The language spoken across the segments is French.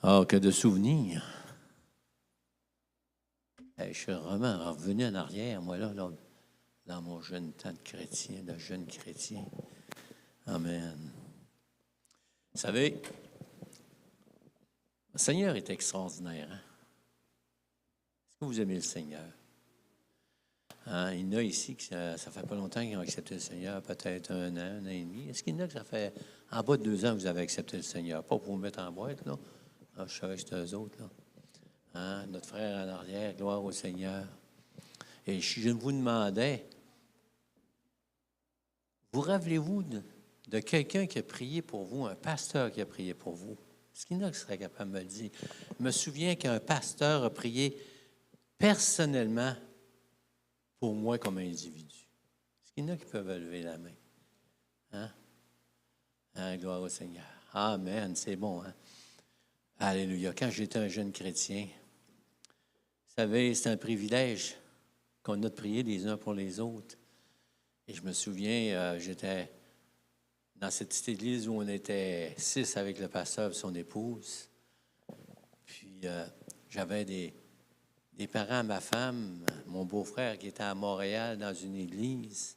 Ah, que de souvenirs. Hey, je suis vraiment revenu en arrière, moi, là, dans mon jeune temps de chrétien, de jeune chrétien. Amen. Vous savez, le Seigneur est extraordinaire. Hein? Est-ce que vous aimez le Seigneur? Hein? Il y en a ici, que ça fait pas longtemps qu'ils ont accepté le Seigneur, peut-être un an et demi. Est-ce qu'il y en a que ça fait en bas de 2 ans que vous avez accepté le Seigneur? Pas pour vous mettre en boîte, là. Ah, je savais que c'était eux autres, là. Hein? Notre frère en arrière, gloire au Seigneur. Et si je vous demandais, vous rappelez-vous de quelqu'un qui a prié pour vous, un pasteur qui a prié pour vous? Est-ce qu'il y en a qui seraient capables de me le dire? Je me souviens qu'un pasteur a prié personnellement pour moi comme individu. Est-ce qu'il y en a qui peuvent lever la main? Hein? Hein, gloire au Seigneur. Amen, c'est bon. Hein? Alléluia. Quand j'étais un jeune chrétien, vous savez, c'est un privilège qu'on a de prier les uns pour les autres. Et je me souviens, j'étais dans cette petite église où on était 6 avec le pasteur et son épouse. Puis j'avais des parents à ma femme, mon beau-frère qui était à Montréal dans une église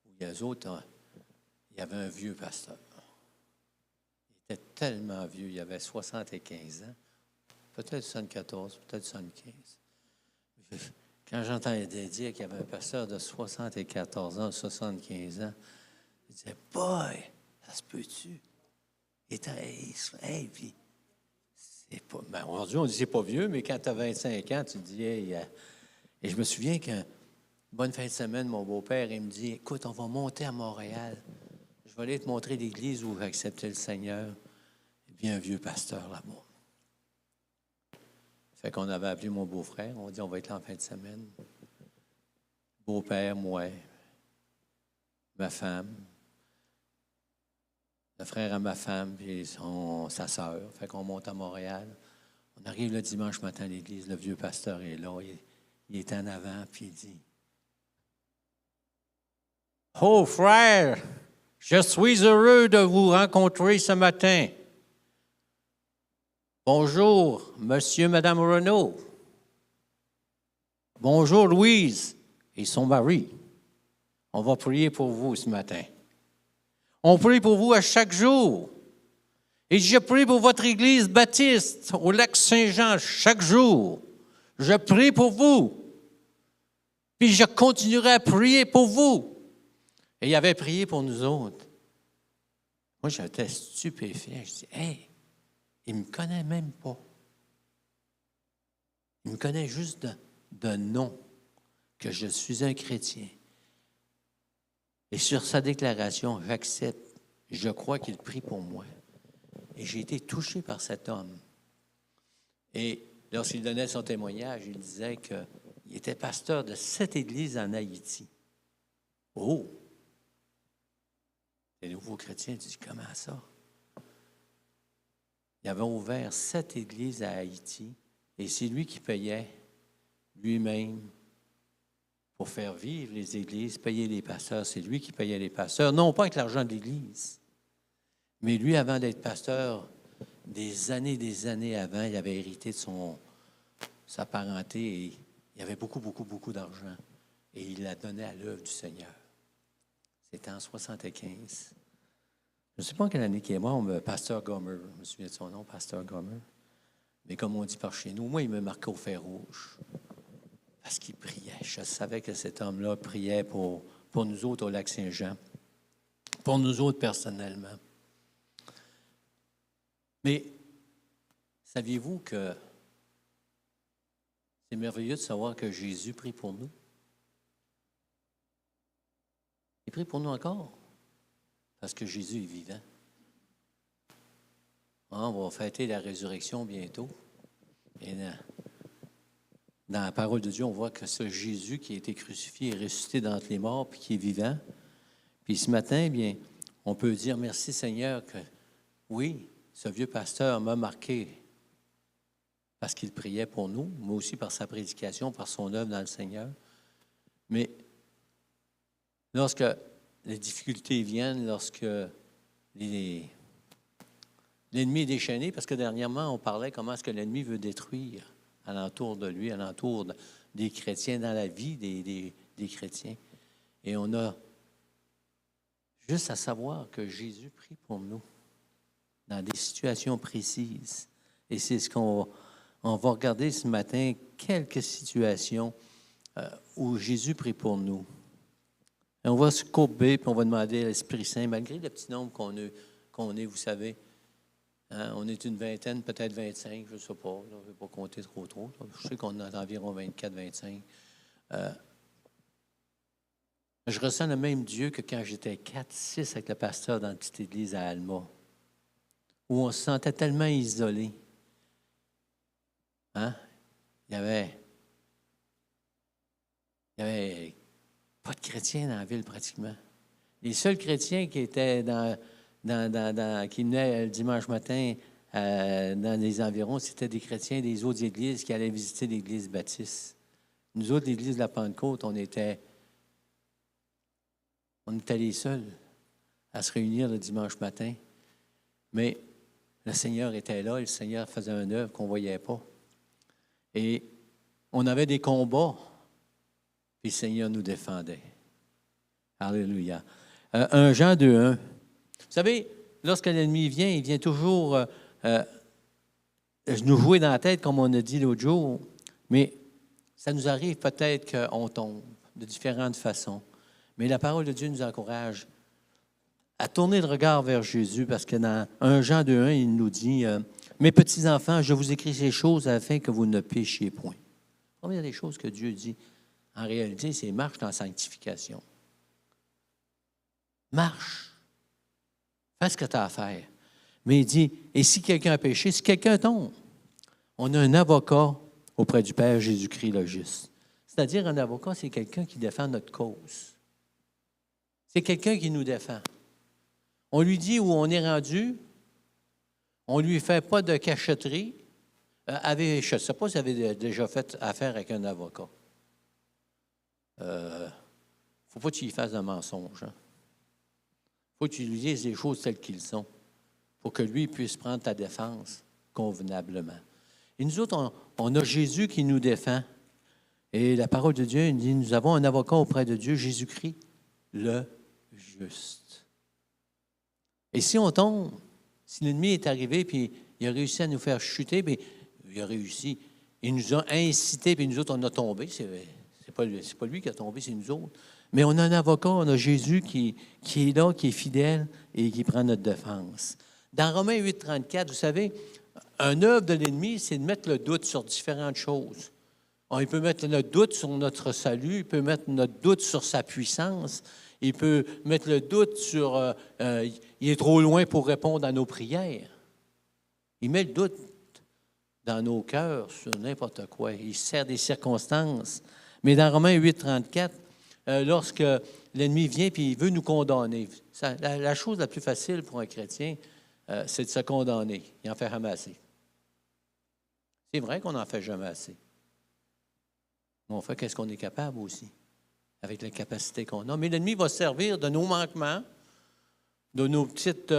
où les autres, il y avait un vieux pasteur. Il était tellement vieux, il avait 75 ans, peut-être 74, peut-être 75. Quand j'entendais dire qu'il y avait un pasteur de 74 ans, 75 ans, je disais, boy, ça se peut-tu? Et puis, c'est pas. Ben, aujourd'hui, on dit c'est pas vieux, mais quand tu as 25 ans, tu te dis, hey, et je me souviens qu'une bonne fin de semaine, mon beau-père, il me dit, écoute, on va monter à Montréal. Je vais aller te montrer l'église où j'ai accepté le Seigneur. Et puis, un vieux pasteur là-bas. Fait qu'on avait appelé mon beau-frère. On dit, on va être là en fin de semaine. Beau-père, moi, ma femme, le frère à ma femme, puis sa sœur. Fait qu'on monte à Montréal. On arrive le dimanche matin à l'église. Le vieux pasteur est là. Il est en avant, puis il dit, « Oh, frère, je suis heureux de vous rencontrer ce matin. Bonjour, monsieur, madame Renaud. Bonjour, Louise et son mari. On va prier pour vous ce matin. On prie pour vous à chaque jour. Et je prie pour votre église baptiste au lac Saint-Jean chaque jour. Je prie pour vous. Puis je continuerai à prier pour vous. » Et il avait prié pour nous autres. Moi, j'étais stupéfait. Je dis, hey, il ne me connaît même pas. Il me connaît juste de nom, que je suis un chrétien. Et sur sa déclaration, j'accepte. Je crois qu'il prie pour moi. Et j'ai été touché par cet homme. Et lorsqu'il donnait son témoignage, il disait qu'il était pasteur de 7 églises en Haïti. Oh! Les nouveaux chrétiens disent, comment ça? Il avait ouvert 7 églises à Haïti et c'est lui qui payait lui-même pour faire vivre les églises, payer les pasteurs. C'est lui qui payait les pasteurs, non pas avec l'argent de l'Église. Mais lui, avant d'être pasteur, des années avant, il avait hérité de sa parenté et il avait beaucoup d'argent. Et il l'a donné à l'œuvre du Seigneur. C'était en 75. Je ne sais pas en quelle année qu'il est mort, mais Pasteur Gomer. Je me souviens de son nom, Pasteur Gomer. Mais comme on dit par chez nous, moi, il me marquait au fer rouge. Parce qu'il priait. Je savais que cet homme-là priait pour nous autres au lac Saint-Jean. Pour nous autres personnellement. Mais saviez-vous que c'est merveilleux de savoir que Jésus prie pour nous? Il prie pour nous encore. Parce que Jésus est vivant. On va fêter la résurrection bientôt. Et dans la parole de Dieu, on voit que ce Jésus qui a été crucifié est ressuscité d'entre les morts puis qui est vivant. Puis ce matin, bien, on peut dire merci Seigneur que oui, ce vieux pasteur m'a marqué parce qu'il priait pour nous, mais aussi par sa prédication, par son œuvre dans le Seigneur. Mais lorsque les difficultés viennent, lorsque les l'ennemi est déchaîné parce que dernièrement, on parlait comment est-ce que l'ennemi veut détruire alentour de lui, alentour des chrétiens, dans la vie des chrétiens. Et on a juste à savoir que Jésus prie pour nous dans des situations précises. Et c'est ce qu'on va regarder ce matin, quelques situations où Jésus prie pour nous. Et on va se courber, puis on va demander à l'Esprit Saint, malgré le petit nombre qu'on est, vous savez, hein, on est une vingtaine, peut-être 25, je ne sais pas, je ne vais pas compter trop. Je sais qu'on est environ 24, 25. Je ressens le même Dieu que quand j'étais 4, 6 avec le pasteur dans la petite église à Alma, où on se sentait tellement isolé. Hein? Il y avait pas de chrétiens dans la ville pratiquement. Les seuls chrétiens qui étaient qui venaient le dimanche matin dans les environs, c'était des chrétiens des autres églises qui allaient visiter l'église baptiste. Nous autres, l'église de la Pentecôte, on était les seuls à se réunir le dimanche matin. Mais le Seigneur était là et le Seigneur faisait une œuvre qu'on ne voyait pas. Et on avait des combats, puis le Seigneur nous défendait. Alléluia. 1 Jean 2:1. Vous savez, lorsque l'ennemi vient, il vient toujours nous jouer dans la tête, comme on a dit l'autre jour, mais ça nous arrive peut-être qu'on tombe de différentes façons. Mais la parole de Dieu nous encourage à tourner le regard vers Jésus, parce que dans 1 Jean 2:1, il nous dit « Mes petits-enfants, je vous écris ces choses afin que vous ne péchiez point. » La première des choses que Dieu dit, en réalité, c'est « marche dans la sanctification ». Marche. Fais ce que tu as à faire. Mais il dit « Et si quelqu'un a péché, si quelqu'un tombe, on a un avocat auprès du Père Jésus-Christ le juste. » C'est-à-dire, un avocat, c'est quelqu'un qui défend notre cause. C'est quelqu'un qui nous défend. On lui dit où on est rendu. On ne lui fait pas de cachotterie. Je ne sais pas si vous avez déjà fait affaire avec un avocat. Il ne faut pas que tu y fasses un mensonge. Hein? Il faut que tu lui dises les choses telles qu'elles sont pour que lui puisse prendre ta défense convenablement. Et nous autres, on a Jésus qui nous défend. Et la parole de Dieu nous dit, nous avons un avocat auprès de Dieu, Jésus-Christ, le juste. Et si on tombe, si l'ennemi est arrivé puis il a réussi à nous faire chuter, bien, il a réussi. Il nous a incités, puis nous autres, on a tombé. C'est pas lui qui a tombé, c'est nous autres. Mais on a un avocat, on a Jésus qui est là, qui est fidèle et qui prend notre défense. Dans Romains 8,34, vous savez, un œuvre de l'ennemi, c'est de mettre le doute sur différentes choses. Il peut mettre notre doute sur notre salut, il peut mettre notre doute sur sa puissance, il peut mettre le doute sur il est trop loin pour répondre à nos prières. Il met le doute dans nos cœurs sur n'importe quoi. Il sert des circonstances. Mais dans Romains 8,34, lorsque l'ennemi vient et il veut nous condamner, la chose la plus facile pour un chrétien, c'est de se condamner et en faire ramasser. C'est vrai qu'on n'en fait jamais assez. Mais on fait qu'est-ce qu'on est capable aussi, avec la capacité qu'on a. Mais l'ennemi va se servir de nos manquements, de nos petites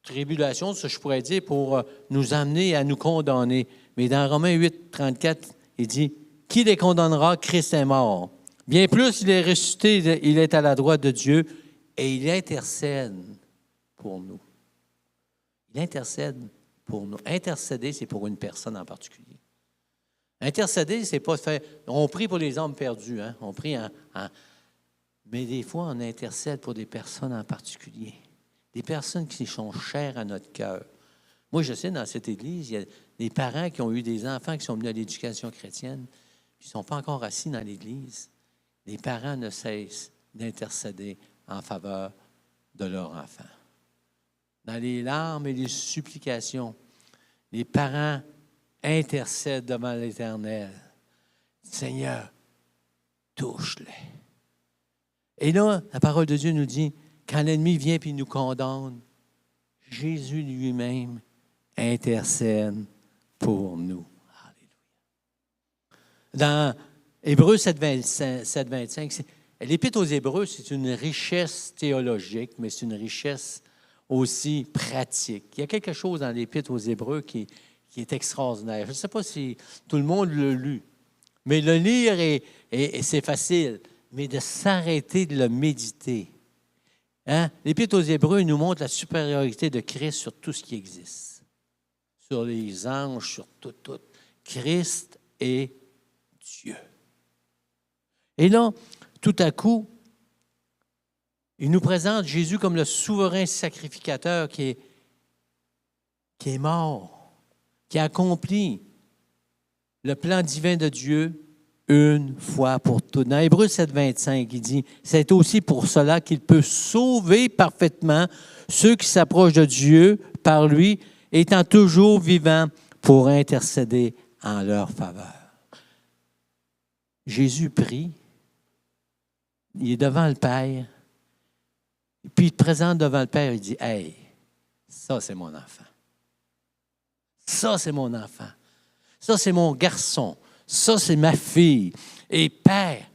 tribulations, ça je pourrais dire, pour nous amener à nous condamner. Mais dans Romains 8,34, il dit « Qui les condamnera? Christ est mort. Bien plus, il est ressuscité, il est à la droite de Dieu et il intercède pour nous. » Il intercède pour nous. Intercéder, c'est pour une personne en particulier. Intercéder, c'est pas faire... On prie pour les âmes perdues, hein? On prie mais des fois, on intercède pour des personnes en particulier. Des personnes qui sont chères à notre cœur. Moi, je sais, dans cette église, il y a des parents qui ont eu des enfants qui sont venus à l'éducation chrétienne, puis ils ne sont pas encore assis dans l'église. Les parents ne cessent d'intercéder en faveur de leur enfant. Dans les larmes et les supplications, les parents intercèdent devant l'Éternel. Seigneur, touche-les. Et là, la parole de Dieu nous dit, quand l'ennemi vient et nous condamne, Jésus lui-même intercède pour nous. Alléluia. Dans Hébreux 7,25, l'Épître aux Hébreux, c'est une richesse théologique, mais c'est une richesse aussi pratique. Il y a quelque chose dans l'Épître aux Hébreux qui est extraordinaire. Je ne sais pas si tout le monde l'a lu, mais le lire, c'est facile, mais de s'arrêter de le méditer. Hein? L'Épître aux Hébreux nous montre la supériorité de Christ sur tout ce qui existe, sur les anges, sur tout. Christ est Dieu. Et là, tout à coup, il nous présente Jésus comme le souverain sacrificateur qui est mort, qui a accompli le plan divin de Dieu une fois pour toutes. Dans Hébreux 7, 25, il dit « C'est aussi pour cela qu'il peut sauver parfaitement ceux qui s'approchent de Dieu par lui, étant toujours vivant pour intercéder en leur faveur. » Jésus prie, il est devant le Père, puis il te présente devant le Père, il dit « Hey, ça c'est mon enfant. Ça c'est mon enfant. Ça c'est mon garçon. Ça c'est ma fille. Et Père,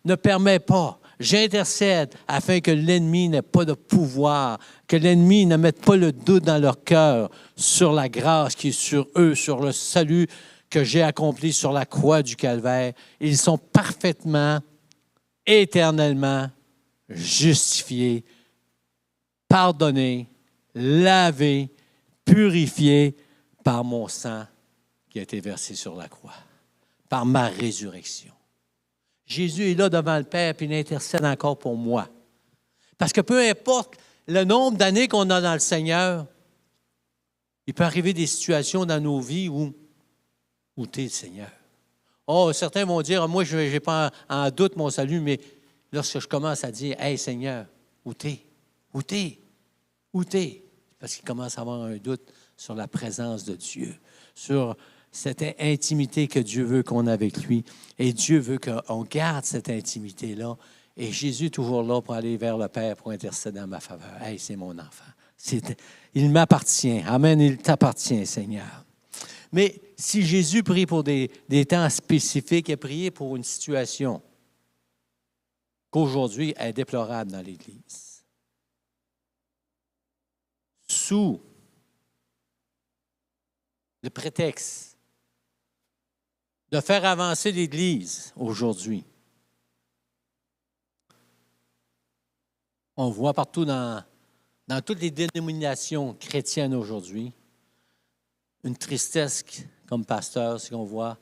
ne permets pas, j'intercède afin que l'ennemi n'ait pas de pouvoir, que l'ennemi ne mette pas le doute dans leur cœur sur la grâce qui est sur eux, sur le salut que j'ai accompli sur la croix du Calvaire. Ils sont parfaitement, éternellement justifiés, pardonnés, lavés, purifiés par mon sang qui a été versé sur la croix, par ma résurrection. Jésus est là devant le Père, puis il intercède encore pour moi. Parce que peu importe le nombre d'années qu'on a dans le Seigneur, il peut arriver des situations dans nos vies où tu es le Seigneur. Oh, certains vont dire, moi, je n'ai pas en doute mon salut, mais lorsque je commence à dire, hey Seigneur, où t'es? Où t'es? Où t'es? Parce qu'il commence à avoir un doute sur la présence de Dieu, sur cette intimité que Dieu veut qu'on ait avec lui. Et Dieu veut qu'on garde cette intimité-là. Et Jésus est toujours là pour aller vers le Père, pour intercéder en ma faveur. Hey, c'est mon enfant. Il m'appartient. Amen, il t'appartient, Seigneur. Mais si Jésus prie pour des temps spécifiques, il a prié pour une situation qu'aujourd'hui est déplorable dans l'Église. Sous le prétexte de faire avancer l'Église aujourd'hui. On voit partout dans toutes les dénominations chrétiennes aujourd'hui une tristesse comme pasteur, c'est qu'on voit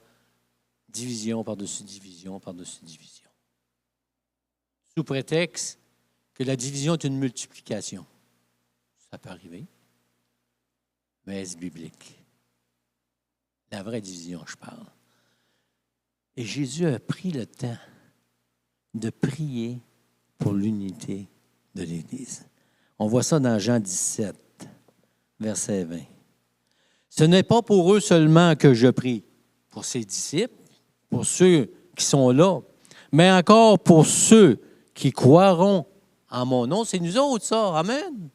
division par-dessus division par-dessus division. Sous prétexte que la division est une multiplication. Ça peut arriver, mais est-ce biblique? La vraie division, je parle. Et Jésus a pris le temps de prier pour l'unité de l'Église. On voit ça dans Jean 17, verset 20. Ce n'est pas pour eux seulement que je prie, pour ses disciples, pour ceux qui sont là, mais encore pour ceux qui croiront en mon nom. C'est nous autres, ça. Amen.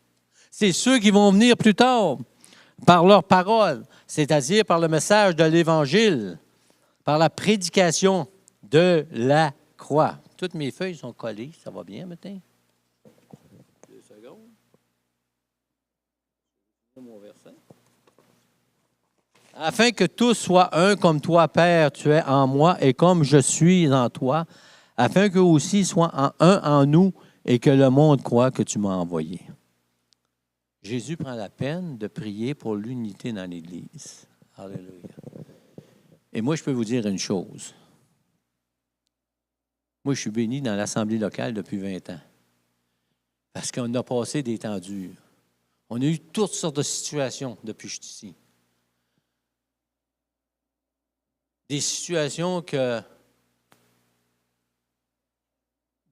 C'est ceux qui vont venir plus tard par leur parole, c'est-à-dire par le message de l'Évangile, par la prédication de la croix. Toutes mes feuilles sont collées. Ça va bien maintenant? 2 secondes. Mon verset. Afin que tous soient un comme toi, Père, tu es en moi et comme je suis en toi, afin qu'eux aussi soient un en nous et que le monde croit que tu m'as envoyé. Jésus prend la peine de prier pour l'unité dans l'Église. Alléluia. Et moi, je peux vous dire une chose. Moi, je suis béni dans l'Assemblée locale depuis 20 ans. Parce qu'on a passé des temps durs. On a eu toutes sortes de situations depuis que je suis ici. Des situations que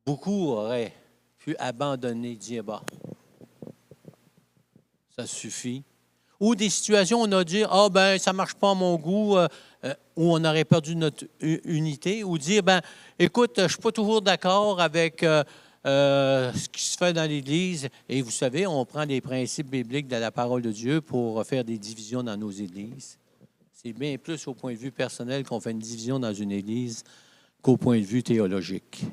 beaucoup auraient pu abandonner, dire, bah, ça suffit. Ou des situations où on a dit, ah, ben, ça ne marche pas à mon goût, où on aurait perdu notre unité, ou dire, ben, écoute, je ne suis pas toujours d'accord avec ce qui se fait dans l'Église. Et vous savez, on prend des principes bibliques de la parole de Dieu pour faire des divisions dans nos églises. C'est bien plus au point de vue personnel qu'on fait une division dans une église qu'au point de vue théologique.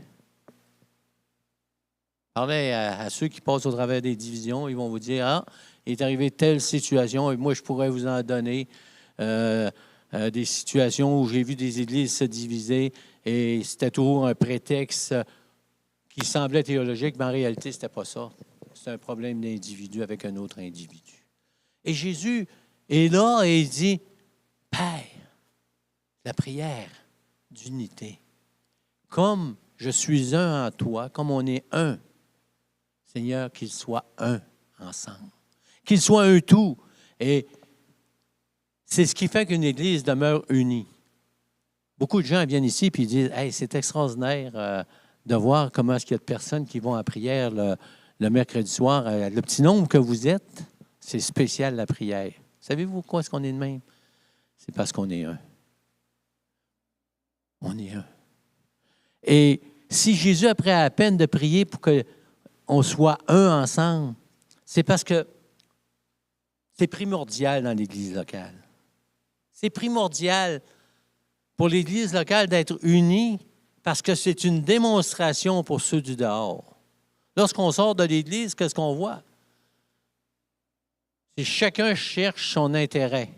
Parlez à ceux qui passent au travers des divisions, ils vont vous dire, ah, il est arrivé telle situation, et moi, je pourrais vous en donner des situations où j'ai vu des églises se diviser, et c'était toujours un prétexte qui semblait théologique, mais en réalité, ce n'était pas ça. C'est un problème d'individu avec un autre individu. Et Jésus est là et il dit, Père, la prière d'unité, comme je suis un en toi, comme on est un, Seigneur, qu'il soit un ensemble, qu'il soit un tout. Et c'est ce qui fait qu'une Église demeure unie. Beaucoup de gens viennent ici et disent, hey, c'est extraordinaire de voir comment est-ce qu'il y a de personnes qui vont à prière le mercredi soir. Le petit nombre que vous êtes, c'est spécial la prière. Savez-vous pourquoi est-ce qu'on est de même? C'est parce qu'on est un. On est un. Et si Jésus a pris à la peine de prier pour qu'on soit un ensemble, c'est parce que c'est primordial dans l'Église locale. C'est primordial pour l'Église locale d'être unie parce que c'est une démonstration pour ceux du dehors. Lorsqu'on sort de l'Église, qu'est-ce qu'on voit? C'est chacun cherche son intérêt.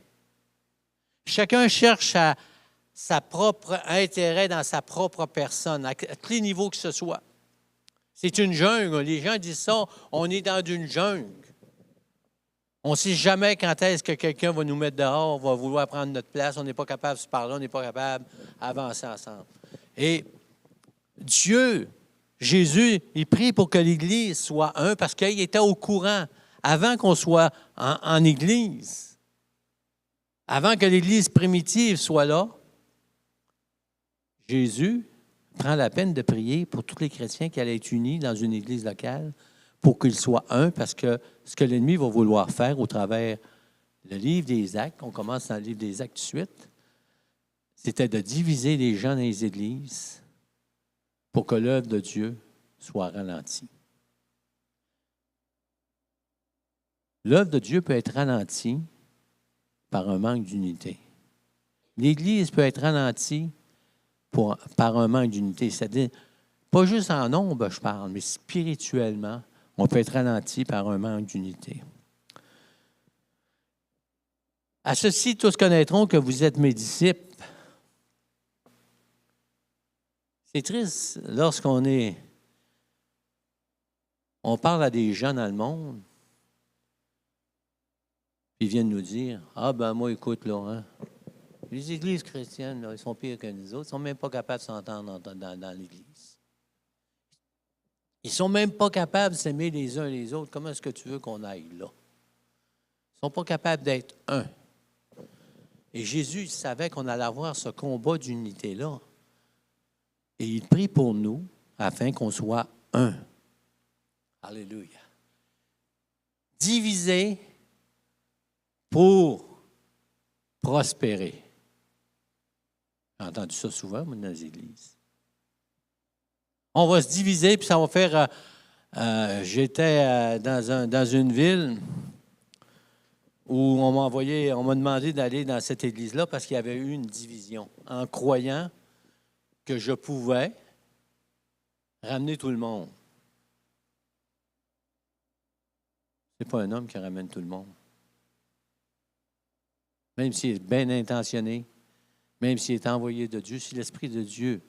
Chacun cherche sa propre intérêt dans sa propre personne, à tous les niveaux que ce soit. C'est une jungle. Les gens disent ça, on est dans une jungle. On ne sait jamais quand est-ce que quelqu'un va nous mettre dehors, va vouloir prendre notre place. On n'est pas capable de se parler, on n'est pas capable d'avancer ensemble. Et Dieu, Jésus, il prie pour que l'Église soit un parce qu'il était au courant avant qu'on soit en Église, avant que l'Église primitive soit là. Jésus prend la peine de prier pour tous les chrétiens qui allaient être unis dans une Église locale pour qu'ils soient un, parce que ce que l'ennemi va vouloir faire au travers le livre des Actes, on commence dans le livre des Actes tout de suite, c'était de diviser les gens dans les églises pour que l'œuvre de Dieu soit ralentie. L'œuvre de Dieu peut être ralentie par un manque d'unité. L'Église peut être ralentie par un manque d'unité. C'est-à-dire, pas juste en nombre, je parle, mais spirituellement, on peut être ralenti par un manque d'unité. À ceci, tous connaîtront que vous êtes mes disciples. C'est triste lorsqu'on parle à des gens dans le monde, puis ils viennent nous dire, « Ah ben moi, écoute, là, hein, les églises chrétiennes, là, ils sont pires que nous autres, ils ne sont même pas capables de s'entendre dans l'Église. Ils ne sont même pas capables de s'aimer les uns les autres. Comment est-ce que tu veux qu'on aille là? Ils ne sont pas capables d'être un. » Et Jésus, il savait qu'on allait avoir ce combat d'unité-là. Et il prie pour nous afin qu'on soit un. Alléluia. Divisé pour prospérer. J'ai entendu ça souvent, moi, dans les églises. On va se diviser, puis ça va faire... j'étais dans une ville où on m'a demandé d'aller dans cette église-là parce qu'il y avait eu une division, en croyant que je pouvais ramener tout le monde. C'est pas un homme qui ramène tout le monde. Même s'il est bien intentionné, même s'il est envoyé de Dieu, si l'Esprit de Dieu,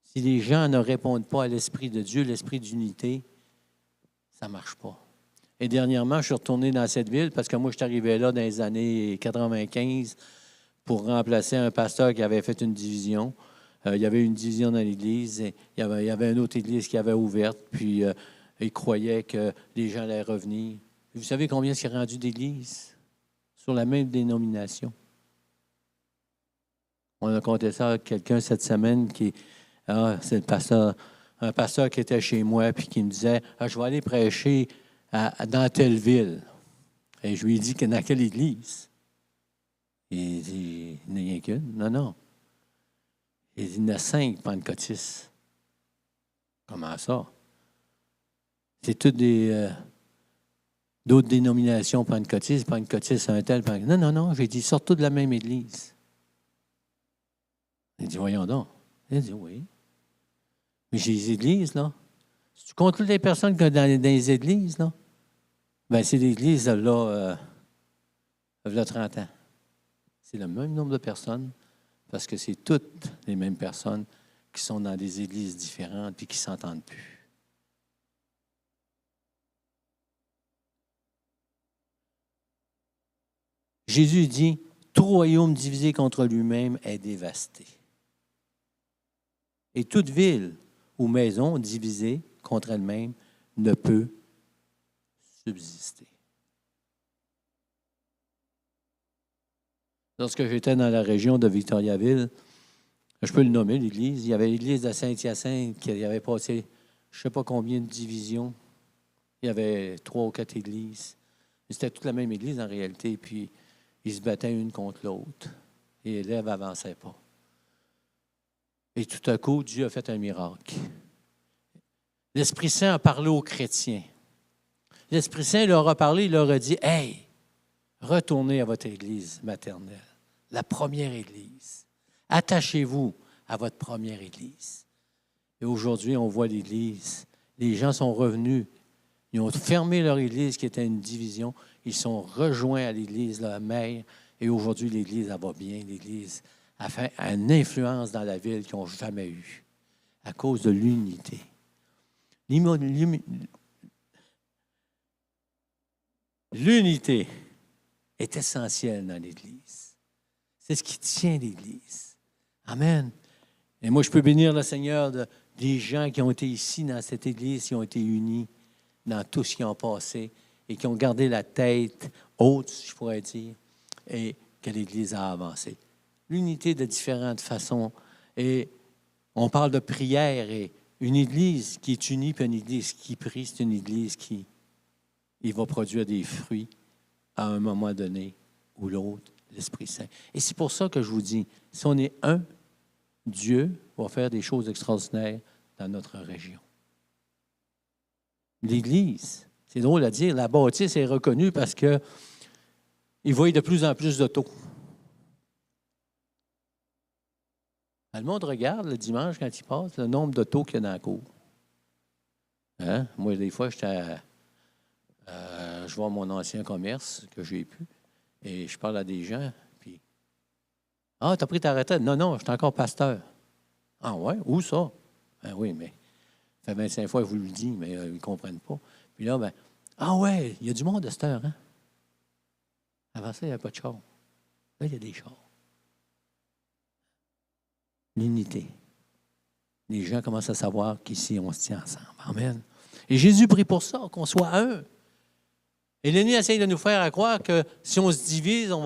si les gens ne répondent pas à l'Esprit de Dieu, l'Esprit d'unité, ça ne marche pas. Et dernièrement, je suis retourné dans cette ville parce que moi, je suis arrivé là dans les années 95 pour remplacer un pasteur qui avait fait une division. Il y avait une division dans l'Église. Il y avait une autre Église qui avait ouverte, puis il croyait que les gens allaient revenir. Vous savez combien c'est rendu d'Églises sur la même dénomination? On a compté ça à quelqu'un cette semaine c'est un pasteur qui était chez moi puis qui me disait je vais aller prêcher dans telle ville. Et je lui ai dit que dans quelle église? Il dit il n'y en a rien qu'une. Non. Il dit il y en a 5 pentecôtistes. Comment ça? C'est toutes d'autres dénominations pentecôtistes. Pentecôtistes, un tel. Non. J'ai dit sortez de la même église. Il dit voyons donc. Il dit oui. Mais j'ai des églises, là. Si tu comptes toutes les personnes qu'il y a dans les églises, là, ben c'est l'église, là, 30 ans. C'est le même nombre de personnes, parce que c'est toutes les mêmes personnes qui sont dans des églises différentes et qui ne s'entendent plus. Jésus dit, « Tout royaume divisé contre lui-même est dévasté. Et toute ville ou maison divisée contre elle-même ne peut subsister. » Lorsque j'étais dans la région de Victoriaville, je peux le nommer, l'église, il y avait l'église de Saint-Hyacinthe qui avait passé je ne sais pas combien de divisions. Il y avait 3 ou 4 églises. C'était toute la même église en réalité, puis ils se battaient une contre l'autre. Et les élèves n'avançaient pas. Et tout à coup, Dieu a fait un miracle. L'Esprit Saint a parlé aux chrétiens. L'Esprit Saint leur a parlé, il leur a dit, « Hey, retournez à votre église maternelle, la première église. Attachez-vous à votre première église. » Et aujourd'hui, on voit l'église. Les gens sont revenus. Ils ont fermé leur église qui était une division. Ils sont rejoints à l'église, la mère. Et aujourd'hui, l'église, elle va bien. L'église a fait une influence dans la ville qu'ils n'ont jamais eue à cause de l'unité. L'unité est essentielle dans l'Église. C'est ce qui tient l'Église. Amen. Et moi, je peux bénir le Seigneur des gens qui ont été ici dans cette Église, qui ont été unis dans tout ce qui ont passé et qui ont gardé la tête haute, si je pourrais dire, et que l'Église a avancé. L'unité de différentes façons. Et on parle de prière et une Église qui est unie, puis une Église qui prie, c'est une Église qui va produire des fruits à un moment donné ou l'autre, l'Esprit Saint. Et c'est pour ça que je vous dis, si on est un, Dieu va faire des choses extraordinaires dans notre région. L'Église, c'est drôle à dire, la bâtisse est reconnue parce qu'il va y avoir de plus en plus d'autos. Le monde regarde le dimanche quand il passe le nombre d'autos qu'il y a dans la cour. Hein? Moi, des fois, je vois mon ancien commerce que j'ai pu et je parle à des gens, puis « Ah, t'as pris ta retraite? » « Non, non, je suis encore pasteur. »« Ah ouais? Où ça? » »« Ben oui, mais ça fait 25 fois que je vous le dis, mais ils ne comprennent pas. » Puis là, ben, « Ah ouais, il y a du monde à cette heure, hein? » Avant ça, il n'y avait pas de char. Là, il y a des chars. L'unité. Les gens commencent à savoir qu'ici, on se tient ensemble. Amen. Et Jésus prie pour ça, qu'on soit un. Et l'ennemi essaye de nous faire croire que si on se divise, ça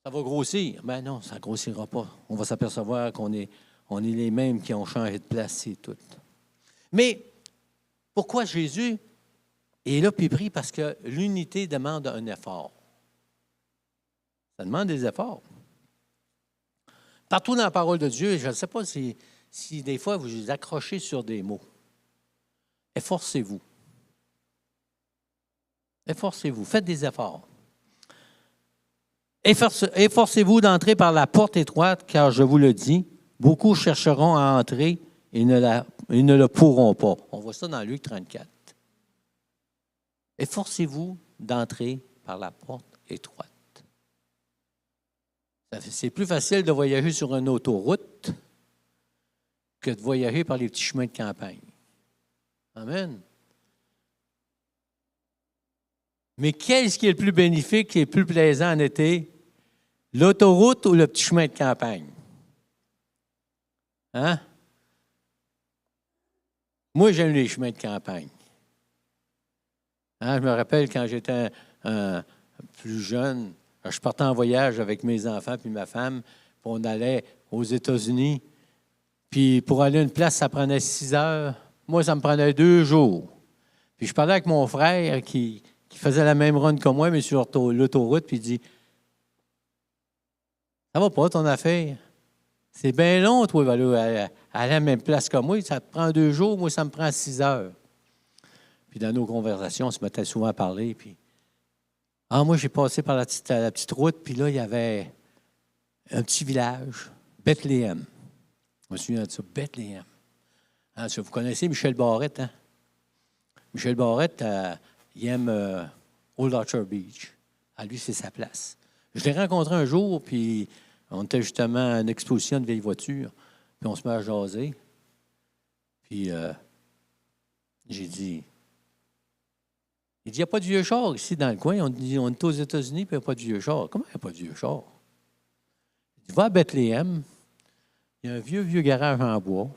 va grossir. Mais non, ça ne grossira pas. On va s'apercevoir qu'on est les mêmes qui ont changé de place, c'est tout. Mais pourquoi Jésus est là puis prie? Parce que l'unité demande un effort. Ça demande des efforts. Partout dans la parole de Dieu, je ne sais pas si des fois vous vous accrochez sur des mots. Efforcez-vous. Efforcez-vous. Faites des efforts. Efforcez-vous d'entrer par la porte étroite, car je vous le dis, beaucoup chercheront à entrer et ne le pourront pas. On voit ça dans Luc 34. Efforcez-vous d'entrer par la porte étroite. C'est plus facile de voyager sur une autoroute que de voyager par les petits chemins de campagne. Amen. Mais qu'est-ce qui est le plus bénéfique et le plus plaisant en été? L'autoroute ou le petit chemin de campagne? Hein? Moi, j'aime les chemins de campagne. Hein, je me rappelle quand j'étais plus jeune, je partais en voyage avec mes enfants puis ma femme, puis on allait aux États-Unis. Puis pour aller à une place, ça prenait 6 heures. Moi, ça me prenait 2 jours. Puis je parlais avec mon frère qui faisait la même run que moi, mais sur l'autoroute, puis il dit « Ça va pas, ton affaire? C'est bien long, toi, aller à la même place que moi. Ça te prend 2 jours, moi, ça me prend 6 heures. » Puis dans nos conversations, on se mettait souvent à parler, puis « Ah, moi, j'ai passé par la petite route, puis là, il y avait un petit village, Bethléem. » Je me souviens de ça, Bethléem. Hein, vous connaissez Michel Barrette, hein? Michel Barrette, il aime Old Orchard Beach. À lui, c'est sa place. Je l'ai rencontré un jour, puis on était justement à une exposition de vieilles voitures, puis on se met à jaser. Puis j'ai dit, il n'y a pas de vieux char ici dans le coin. On dit, on est aux États-Unis, puis il n'y a pas de vieux char. Comment il n'y a pas de vieux char? Il dit, va à Bethléem, il y a un vieux garage en bois.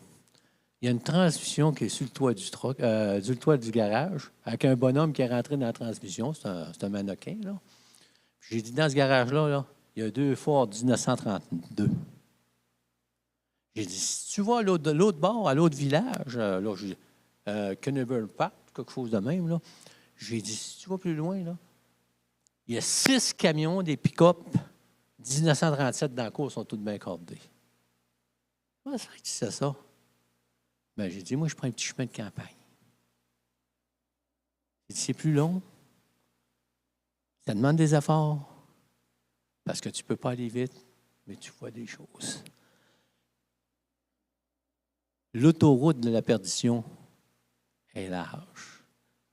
Il y a une transmission qui est sur le toit du toit du garage, avec un bonhomme qui est rentré dans la transmission. C'est un mannequin, là. J'ai dit, dans ce garage-là, là, il y a 2 Ford 1932. J'ai dit, si tu vas de l'autre bord, à l'autre village, Kenneburn Park, quelque chose de même, là, j'ai dit, si tu vas plus loin, là, il y a 6 camions, des pick-up 1937 dans la cour, sont tous bien cordés. Comment ça fait que tu sais ça? Ben, j'ai dit, moi, je prends un petit chemin de campagne. J'ai dit, c'est plus long. Ça demande des efforts. Parce que tu ne peux pas aller vite, mais tu vois des choses. L'autoroute de la perdition est large.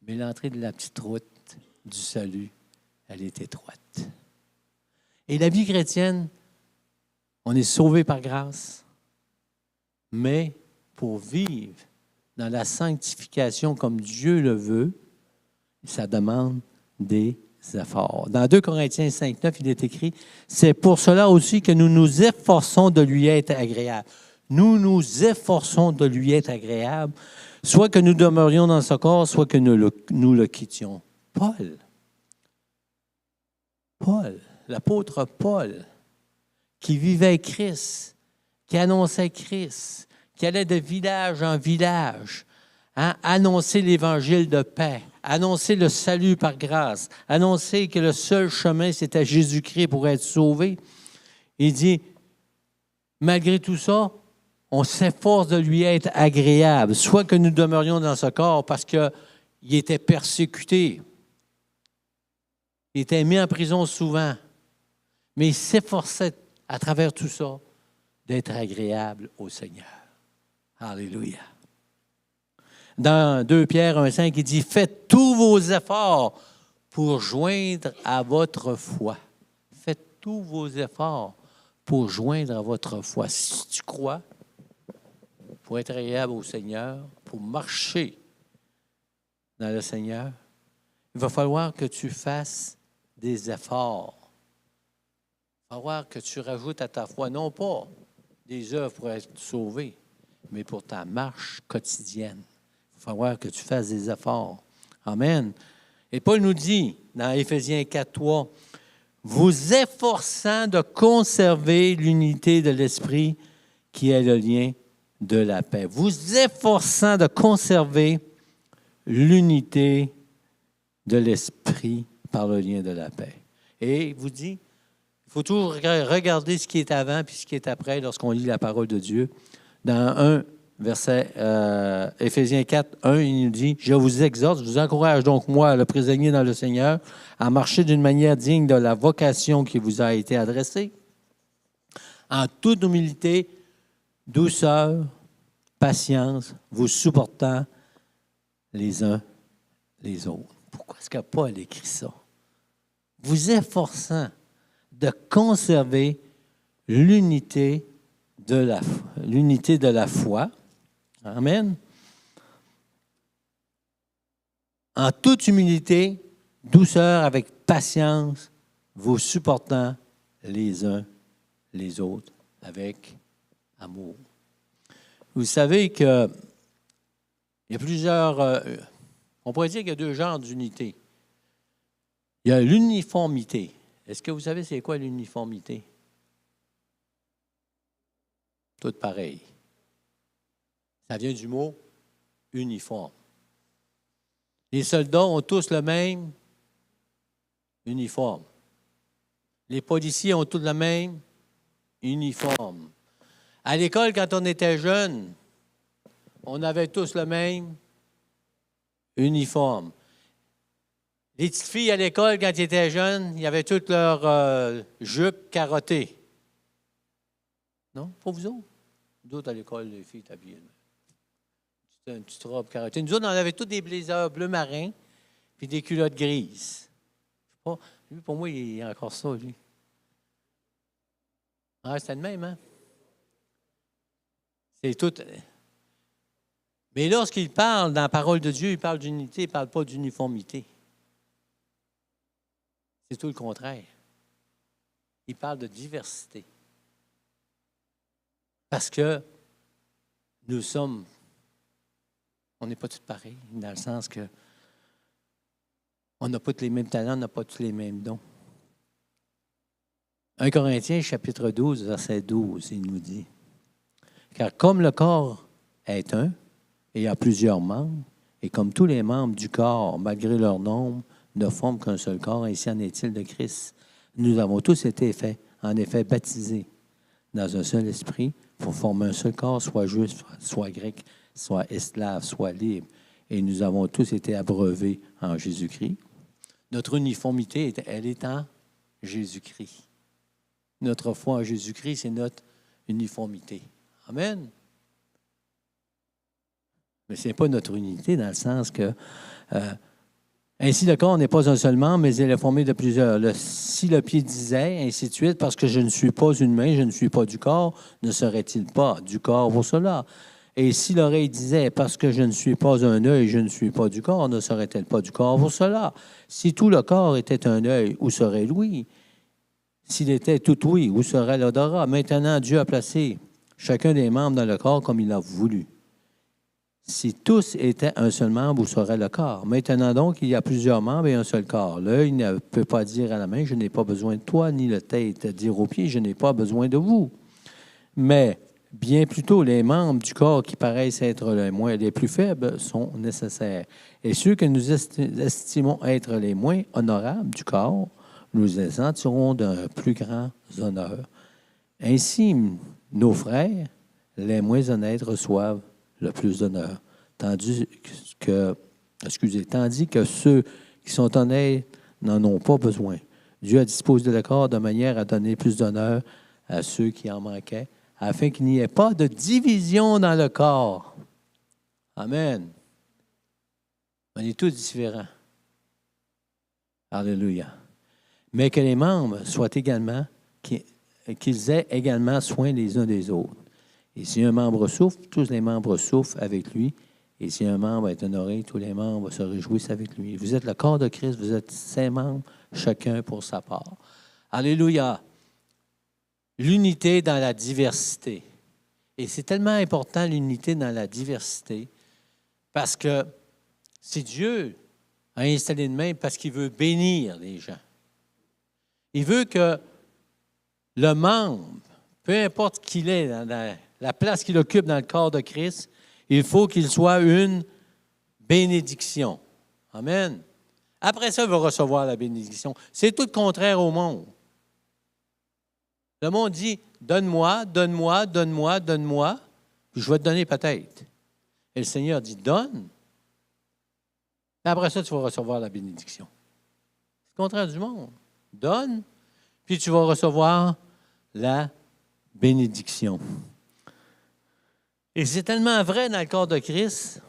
Mais l'entrée de la petite route du salut, elle est étroite. Et la vie chrétienne, on est sauvé par grâce, mais pour vivre dans la sanctification comme Dieu le veut, ça demande des efforts. Dans 2 Corinthiens 5,9, il est écrit, « C'est pour cela aussi que nous nous efforçons de lui être agréable. » Nous nous efforçons de lui être agréable, soit que nous demeurions dans ce corps, soit que nous le quittions. Paul, l'apôtre Paul, qui vivait Christ, qui annonçait Christ, qui allait de village en village, hein, annoncer l'évangile de paix, annoncer le salut par grâce, annoncer que le seul chemin, c'était Jésus-Christ pour être sauvé. Il dit, malgré tout ça, on s'efforce de lui être agréable, soit que nous demeurions dans ce corps parce qu'il était persécuté, il était mis en prison souvent, mais il s'efforçait à travers tout ça d'être agréable au Seigneur. Alléluia. Dans 2 Pierre 1,5, il dit « Faites tous vos efforts pour joindre à votre foi. » Faites tous vos efforts pour joindre à votre foi. Si tu crois, pour être agréable au Seigneur, pour marcher dans le Seigneur, il va falloir que tu fasses des efforts. Il va falloir que tu rajoutes à ta foi, non pas des œuvres pour être sauvé, mais pour ta marche quotidienne. Il va falloir que tu fasses des efforts. Amen. Et Paul nous dit, dans Éphésiens 4,3, « Vous efforçant de conserver l'unité de l'esprit qui est le lien de la paix. » Vous efforçant de conserver l'unité de l'esprit par le lien de la paix. Et il vous dit, il faut toujours regarder ce qui est avant puis ce qui est après lorsqu'on lit la parole de Dieu. Dans Éphésiens 4, 1, il nous dit, « Je vous exhorte, je vous encourage donc, moi, le prisonnier dans le Seigneur, à marcher d'une manière digne de la vocation qui vous a été adressée, en toute humilité, douceur, patience, vous supportant les uns les autres. » Pourquoi est-ce que Paul écrit ça? Vous efforçant de conserver l'unité de la foi. Amen. En toute humilité, douceur, avec patience, vous supportant les uns les autres avec amour. Vous savez qu'il y a plusieurs... on pourrait dire qu'il y a 2 genres d'unité. Il y a l'uniformité. Est-ce que vous savez c'est quoi l'uniformité? Tout pareil. Ça vient du mot uniforme. Les soldats ont tous le même uniforme. Les policiers ont tous le même uniforme. À l'école, quand on était jeune, on avait tous le même uniforme. Les petites filles à l'école, quand ils étaient jeunes, ils avaient toutes leurs jupes carottées. Non? Pas vous autres? D'autres à l'école, les filles étaient habillées. Une petite robe carottée. Nous autres, on avait tous des blazers bleu marin puis des culottes grises. Je sais pas, lui, pour moi, il y a encore ça, lui. Ah, c'était le même, hein? C'est tout. Mais lorsqu'il parle dans la parole de Dieu, il parle d'unité, il ne parle pas d'uniformité. C'est tout le contraire. Il parle de diversité. Parce que nous sommes, on n'est pas tous pareils, dans le sens que on n'a pas tous les mêmes talents, on n'a pas tous les mêmes dons. 1 Corinthiens, chapitre 12, verset 12, il nous dit, « Car comme le corps est un, et a plusieurs membres, et comme tous les membres du corps, malgré leur nombre, ne forment qu'un seul corps, ainsi en est-il de Christ. Nous avons tous été faits, en effet baptisés dans un seul esprit pour former un seul corps, soit juif, soit grec, soit esclave, soit libre. Et nous avons tous été abreuvés en Jésus-Christ. Notre uniformité, elle est en Jésus-Christ. Notre foi en Jésus-Christ, c'est notre uniformité. Amen. Mais ce n'est pas notre unité dans le sens que ainsi le corps n'est pas un seul membre, mais il est formé de plusieurs. Si le pied disait, ainsi de suite, parce que je ne suis pas une main, je ne suis pas du corps, ne serait-il pas du corps pour cela? Et si l'oreille disait, parce que je ne suis pas un œil, je ne suis pas du corps, ne serait-elle pas du corps pour cela? Si tout le corps était un œil, où serait l'ouïe? S'il était tout ouïe, où serait l'odorat? Maintenant, Dieu a placé chacun des membres dans le corps comme il a voulu. Si tous étaient un seul membre, où serait le corps? Maintenant donc, il y a plusieurs membres et un seul corps. L'œil ne peut pas dire à la main, je n'ai pas besoin de toi, ni la tête dire aux pieds, je n'ai pas besoin de vous. Mais bien plutôt, les membres du corps qui paraissent être les plus faibles sont nécessaires. Et ceux que nous estimons être les moins honorables du corps, nous les sentirons d'un plus grand honneur. Ainsi, nos frères, les moins honnêtes, reçoivent le plus d'honneur, tandis que ceux qui sont honnêtes n'en ont pas besoin. Dieu a disposé le corps de manière à donner plus d'honneur à ceux qui en manquaient, afin qu'il n'y ait pas de division dans le corps. Amen. On est tous différents. Alléluia. Mais que les membres soient également, qu'ils aient également soin les uns des autres. Et si un membre souffre, tous les membres souffrent avec lui. Et si un membre est honoré, tous les membres se réjouissent avec lui. Vous êtes le corps de Christ, vous êtes ses membres, chacun pour sa part. Alléluia. L'unité dans la diversité. Et c'est tellement important, l'unité dans la diversité, parce que c'est Dieu a installé de même parce qu'il veut bénir les gens. Il veut que le membre, peu importe qu'il est dans la place qu'il occupe dans le corps de Christ, il faut qu'il soit une bénédiction. Amen. Après ça, il va recevoir la bénédiction. C'est tout le contraire au monde. Le monde dit, donne-moi, donne-moi, donne-moi, donne-moi, puis je vais te donner peut-être. Et le Seigneur dit, donne. Et après ça, tu vas recevoir la bénédiction. C'est le contraire du monde. Donne, puis tu vas recevoir la bénédiction. Et c'est tellement vrai dans le corps de Christ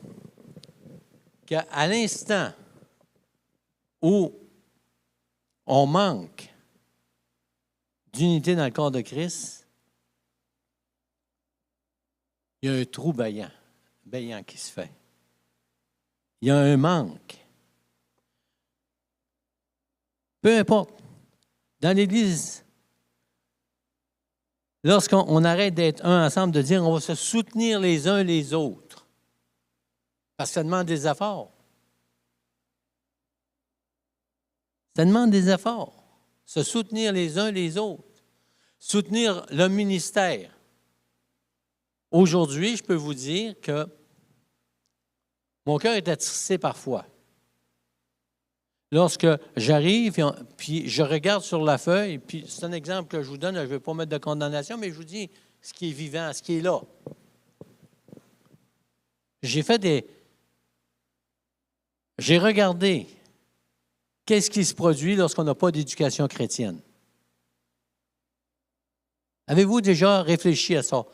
qu'à l'instant où on manque d'unité dans le corps de Christ, il y a un trou béant qui se fait. Il y a un manque. Peu importe. Dans l'Église, lorsqu'on arrête d'être un ensemble, de dire on va se soutenir les uns les autres, parce que ça demande des efforts. Ça demande des efforts. Se soutenir les uns les autres. Soutenir le ministère. Aujourd'hui, je peux vous dire que mon cœur est attristé parfois. Lorsque j'arrive, puis je regarde sur la feuille, puis c'est un exemple que je vous donne, je ne vais pas mettre de condamnation, mais je vous dis ce qui est vivant, ce qui est là. J'ai regardé qu'est-ce qui se produit lorsqu'on n'a pas d'éducation chrétienne. Avez-vous déjà réfléchi à ça?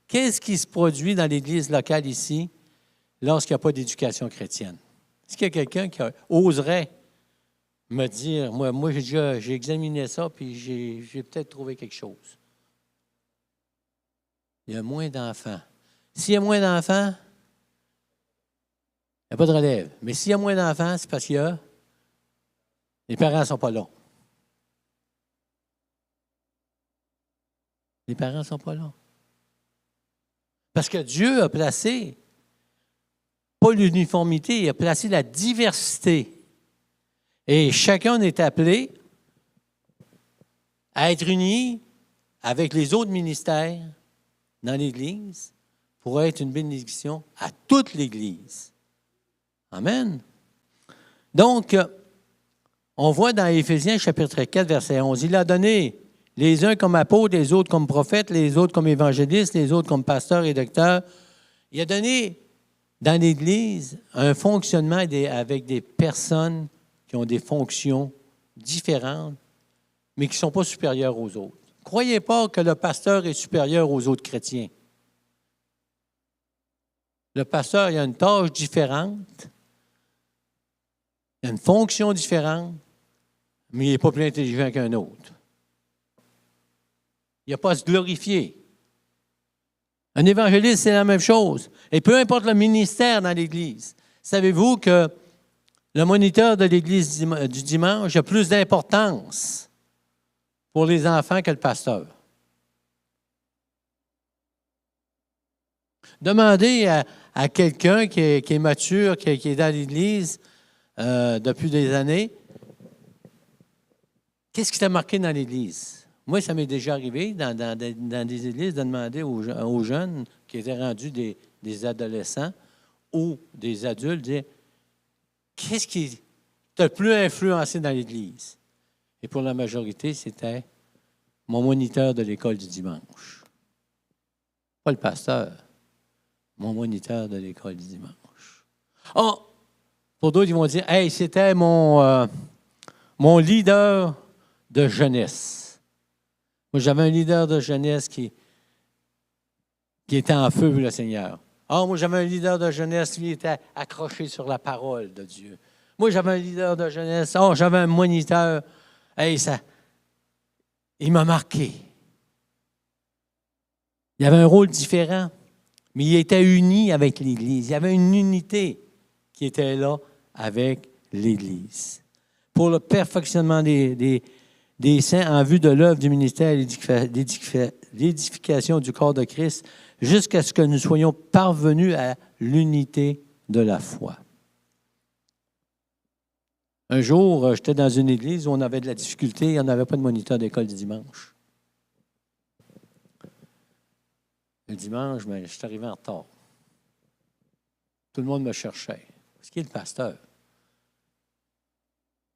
Qu'est-ce qui se produit dans l'Église locale ici lorsqu'il n'y a pas d'éducation chrétienne? Est-ce qu'il y a quelqu'un qui oserait me dire, moi j'ai examiné ça, puis j'ai peut-être trouvé quelque chose? Il y a moins d'enfants. S'il y a moins d'enfants, il n'y a pas de relève. Mais s'il y a moins d'enfants, c'est parce que les parents ne sont pas là. Les parents ne sont pas là. Parce que Dieu a placé, pas l'uniformité, il a placé la diversité. Et chacun est appelé à être uni avec les autres ministères dans l'Église pour être une bénédiction à toute l'Église. Amen. Donc, on voit dans Éphésiens chapitre 4, verset 11, il a donné les uns comme apôtres, les autres comme prophètes, les autres comme évangélistes, les autres comme pasteurs et docteurs. Il a donné dans l'Église un fonctionnement avec des personnes qui ont des fonctions différentes, mais qui ne sont pas supérieures aux autres. Ne croyez pas que le pasteur est supérieur aux autres chrétiens. Le pasteur, il a une tâche différente, il a une fonction différente, mais il n'est pas plus intelligent qu'un autre. Il n'a pas à se glorifier. Un évangéliste, c'est la même chose. Et peu importe le ministère dans l'Église. Savez-vous que le moniteur de l'Église du dimanche a plus d'importance pour les enfants que le pasteur? Demandez à quelqu'un qui est mature, qui est dans l'Église depuis des années, qu'est-ce qui t'a marqué dans l'Église? Moi, ça m'est déjà arrivé dans des églises de demander aux jeunes qui étaient rendus des adolescents ou des adultes, de dire, qu'est-ce qui t'a le plus influencé dans l'Église? Et pour la majorité, c'était mon moniteur de l'école du dimanche. Pas le pasteur, mon moniteur de l'école du dimanche. Oh! Pour d'autres, ils vont dire, hey, c'était mon leader de jeunesse. Moi, j'avais un leader de jeunesse qui était en feu pour le Seigneur. Ah, moi, j'avais un leader de jeunesse, lui, était accroché sur la parole de Dieu. Moi, j'avais un leader de jeunesse. Oh, j'avais un moniteur. Hey, il m'a marqué. Il avait un rôle différent, mais il était uni avec l'Église. Il y avait une unité qui était là avec l'Église. Pour le perfectionnement des saints en vue de l'œuvre du ministère et l'édification du corps de Christ, jusqu'à ce que nous soyons parvenus à l'unité de la foi. Un jour, j'étais dans une église où on avait de la difficulté et on n'avait pas de moniteur d'école du dimanche. Le dimanche, je suis arrivé en retard. Tout le monde me cherchait. Est-ce qu'il est le pasteur?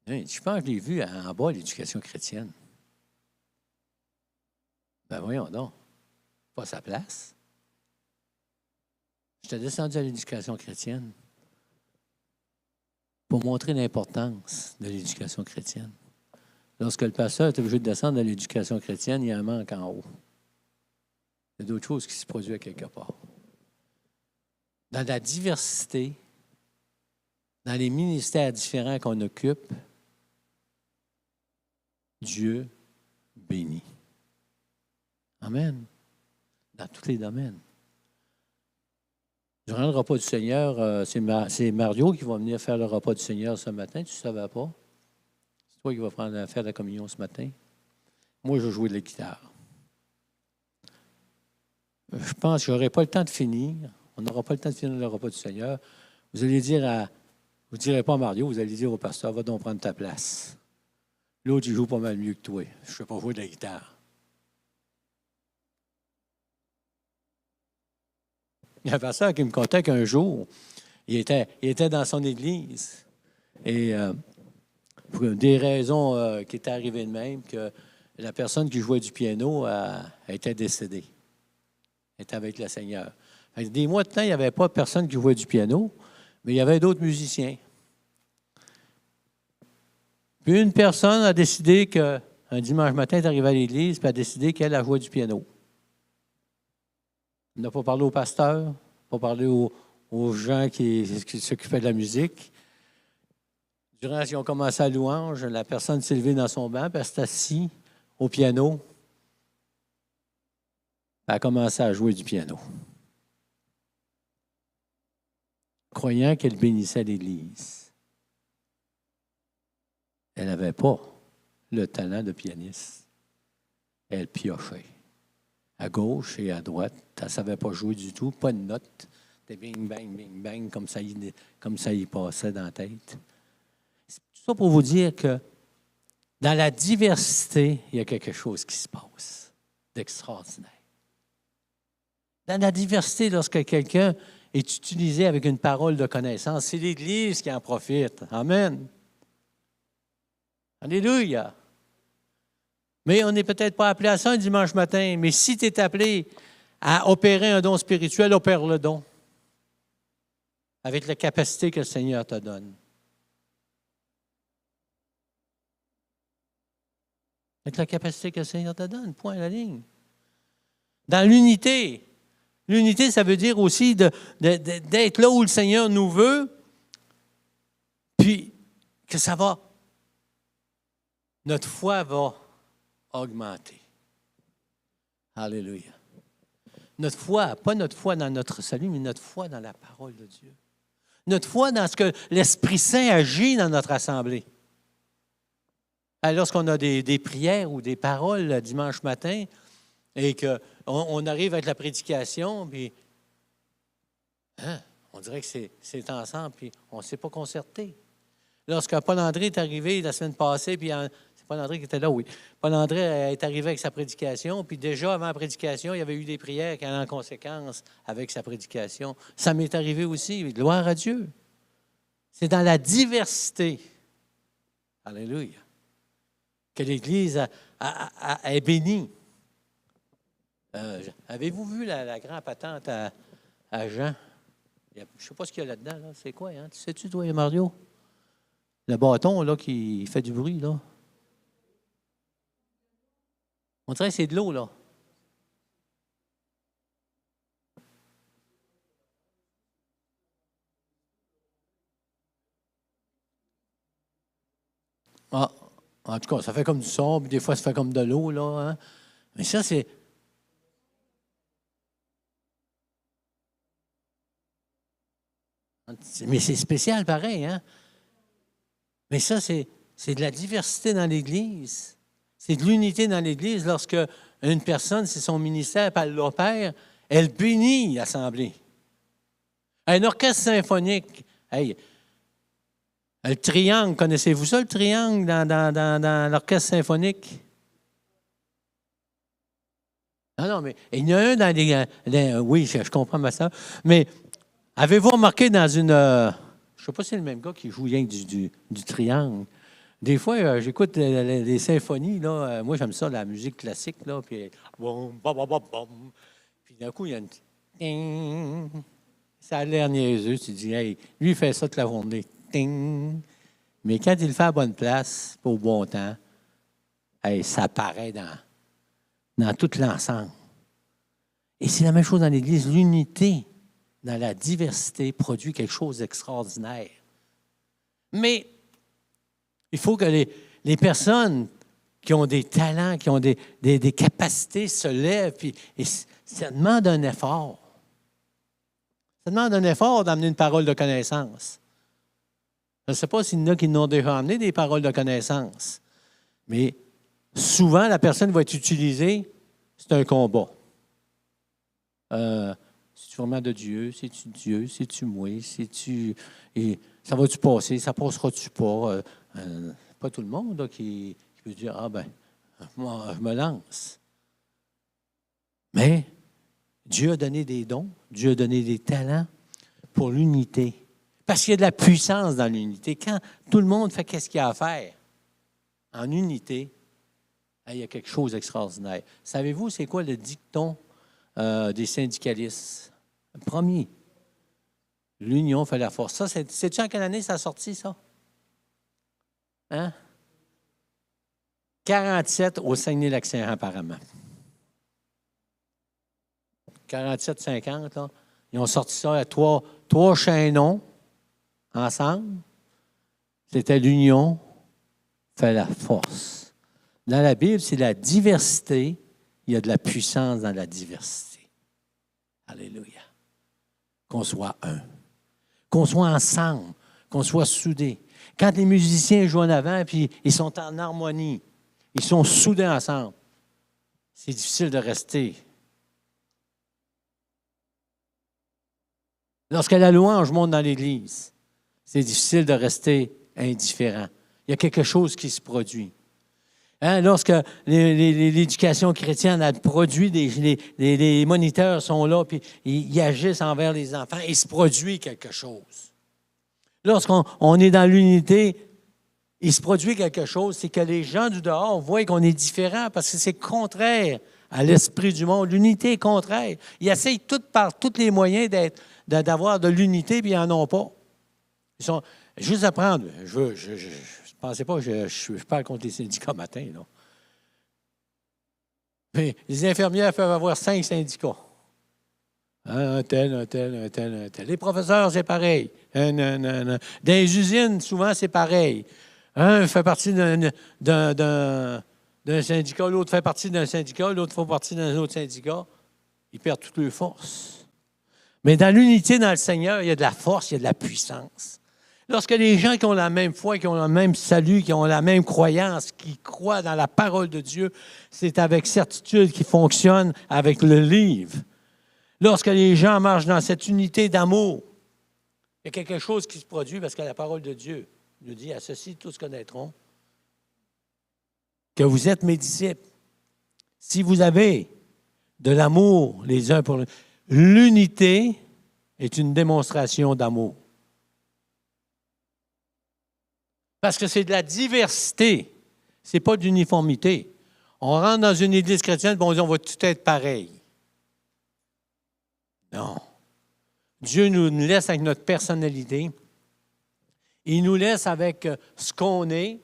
Je pense que je l'ai vu en bas, l'éducation chrétienne. Ben voyons donc. Pas sa place. J'étais descendu à l'éducation chrétienne pour montrer l'importance de l'éducation chrétienne. Lorsque le pasteur est obligé de descendre à l'éducation chrétienne, il y a un manque en haut. Il y a d'autres choses qui se produisent à quelque part. Dans la diversité, dans les ministères différents qu'on occupe, Dieu bénit. Amen. Dans tous les domaines. Durant le repas du Seigneur, c'est Mario qui va venir faire le repas du Seigneur ce matin. Tu ne savais pas? C'est toi qui vas faire la communion ce matin. Moi, je vais jouer de la guitare. Je pense que je n'aurai pas le temps de finir. On n'aura pas le temps de finir le repas du Seigneur. Vous allez dire vous ne direz pas à Mario, vous allez dire au pasteur, va donc prendre ta place. L'autre, il joue pas mal mieux que toi. Je ne sais pas jouer de la guitare. Il y a un pasteur qui me contait qu'un jour, il était dans son église et pour des raisons qui étaient arrivées de même, que la personne qui jouait du piano était décédée. Elle était avec le Seigneur. Des mois de temps, il n'y avait pas personne qui jouait du piano, mais il y avait d'autres musiciens. Puis une personne a décidé qu'un dimanche matin, elle est arrivée à l'église, puis a décidé qu'elle a joué du piano. On n'a pas parlé au pasteur, pas parlé aux gens qui s'occupaient de la musique. Durant qu'ils ont commencé à louange, la personne s'est levée dans son banc, puis elle s'est assise au piano. Elle a commencé à jouer du piano, croyant qu'elle bénissait l'Église. Elle n'avait pas le talent de pianiste. Elle piochait à gauche et à droite. Elle ne savait pas jouer du tout, pas de notes. Des bing, bang, comme ça y passait dans la tête. C'est tout ça pour vous dire que dans la diversité, il y a quelque chose qui se passe d'extraordinaire. Dans la diversité, lorsque quelqu'un est utilisé avec une parole de connaissance, c'est l'Église qui en profite. Amen. Alléluia. Mais on n'est peut-être pas appelé à ça un dimanche matin. Mais si tu es appelé à opérer un don spirituel, opère le don avec la capacité que le Seigneur te donne. Avec la capacité que le Seigneur te donne, point à la ligne. Dans l'unité. L'unité, ça veut dire aussi d'être là où le Seigneur nous veut, puis que ça va, notre foi va augmenter. Alléluia. Notre foi, pas notre foi dans notre salut, mais notre foi dans la parole de Dieu. Notre foi dans ce que l'Esprit Saint agit dans notre assemblée. Lorsqu'on a des prières ou des paroles le dimanche matin et qu'on arrive avec la prédication, puis on dirait que c'est ensemble, puis on ne s'est pas concerté. Lorsque Paul-André est arrivé la semaine passée, puis c'est Paul-André qui était là, oui. Paul-André est arrivé avec sa prédication, puis déjà avant la prédication, il y avait eu des prières qui allaient en conséquence avec sa prédication. Ça m'est arrivé aussi, gloire à Dieu. C'est dans la diversité, alléluia, que l'Église est bénie. Avez-vous vu la grande patente à Jean? Je ne sais pas ce qu'il y a là-dedans. Là. C'est quoi? Hein? Tu sais-tu, toi, Mario? Le bâton là, qui fait du bruit. Là. On dirait que c'est de l'eau. Là. Ah, en tout cas, ça fait comme du son, puis des fois, ça fait comme de l'eau. Là, hein? Mais ça, c'est... Mais c'est spécial pareil, hein? Mais ça, c'est de la diversité dans l'Église. C'est de l'unité dans l'Église lorsque une personne, c'est son ministère, puis elle l'opère, elle bénit l'Assemblée. Un orchestre symphonique, hey, le triangle, connaissez-vous ça, le triangle dans l'orchestre symphonique? Non, mais il y en a un dans oui, je comprends ma soeur, mais avez-vous remarqué dans une... je ne sais pas si c'est le même gars qui joue rien que du triangle. Des fois, j'écoute les symphonies, là. Moi, j'aime ça, la musique classique, là. Puis, boum, bam, bam, bam, bam. Puis d'un coup, il y a une... Ting. Ça a l'air niaiseux. Tu dis, hey, lui, il fait ça toute la journée. Ting. Mais quand il le fait à la bonne place, au bon temps, hey, ça apparaît dans tout l'ensemble. Et c'est la même chose dans l'Église. L'unité dans la diversité produit quelque chose d'extraordinaire. Mais il faut que les personnes qui ont des talents, qui ont des capacités se lèvent, et ça demande un effort. Ça demande un effort d'amener une parole de connaissance. Je ne sais pas s'il y en a qui nous ont déjà amené des paroles de connaissance, mais souvent, la personne va être utilisée, c'est un combat. C'est-tu vraiment de Dieu? C'est-tu Dieu? C'est-tu moi? Et ça va-tu passer? Ça passera-tu pas? Pas tout le monde là, qui peut dire, ah ben, moi, je me lance. Mais Dieu a donné des dons, Dieu a donné des talents pour l'unité. Parce qu'il y a de la puissance dans l'unité. Quand tout le monde fait qu'est-ce qu'il y a à faire en unité, il y a quelque chose d'extraordinaire. Savez-vous, c'est quoi le dicton des syndicalistes? Le premier. L'union fait la force. Ça, sais-tu en quelle année ça a sorti, ça? Hein? 47 au Saguenay-Lac-Saint-Jean, apparemment. 47-50, là, ils ont sorti ça à trois chaînons ensemble. C'était l'union fait la force. Dans la Bible, c'est la diversité. Il y a de la puissance dans la diversité. Alléluia. Qu'on soit un. Qu'on soit ensemble. Qu'on soit soudés. Quand les musiciens jouent en avant, puis ils sont en harmonie, ils sont soudés ensemble, c'est difficile de rester. Lorsque la louange monte dans l'Église, c'est difficile de rester indifférent. Il y a quelque chose qui se produit. Hein, lorsque l'éducation chrétienne a produit, les moniteurs sont là, puis ils agissent envers les enfants, il se produit quelque chose. Lorsqu'on est dans l'unité, il se produit quelque chose, c'est que les gens du dehors voient qu'on est différent parce que c'est contraire à l'esprit du monde. L'unité est contraire. Ils essayent par tous les moyens d'avoir de l'unité, puis ils n'en ont pas. Ils sont juste à prendre. Je ne pensais pas que je parle contre les syndicats matin, là. Mais les infirmières peuvent avoir 5 syndicats. Un tel. Les professeurs, c'est pareil. Dans les usines, souvent, c'est pareil. Un fait partie d'un syndicat, l'autre fait partie d'un syndicat, l'autre fait partie d'un autre syndicat. Ils perdent toutes leurs forces. Mais dans l'unité dans le Seigneur, il y a de la force, il y a de la puissance. Lorsque les gens qui ont la même foi, qui ont le même salut, qui ont la même croyance, qui croient dans la parole de Dieu, c'est avec certitude qu'ils fonctionnent avec le livre. Lorsque les gens marchent dans cette unité d'amour, il y a quelque chose qui se produit parce que la parole de Dieu nous dit, à ceci, tous connaîtront que vous êtes mes disciples. Si vous avez de l'amour les uns pour les autres, l'unité est une démonstration d'amour. Parce que c'est de la diversité, ce n'est pas d'uniformité. On rentre dans une église chrétienne et on dit on va tout être pareil. Non. Dieu nous laisse avec notre personnalité. Il nous laisse avec ce qu'on est.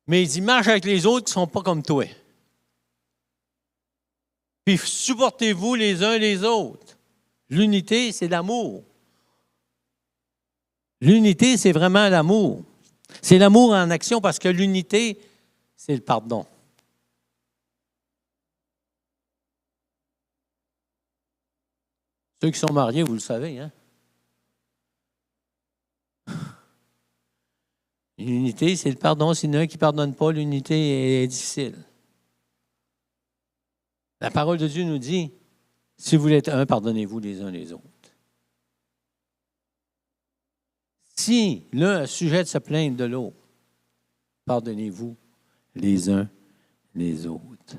Mais il dit, marche avec les autres qui ne sont pas comme toi. Puis supportez-vous les uns les autres. L'unité, c'est l'amour. L'unité, c'est vraiment l'amour. C'est l'amour en action parce que l'unité, c'est le pardon. Ceux qui sont mariés, vous le savez, hein? L'unité, c'est le pardon. S'il y en a un qui ne pardonne pas, l'unité est difficile. La parole de Dieu nous dit, si vous voulez être un, pardonnez-vous les uns les autres. Si l'un a sujet de se plaindre de l'autre, pardonnez-vous les uns les autres.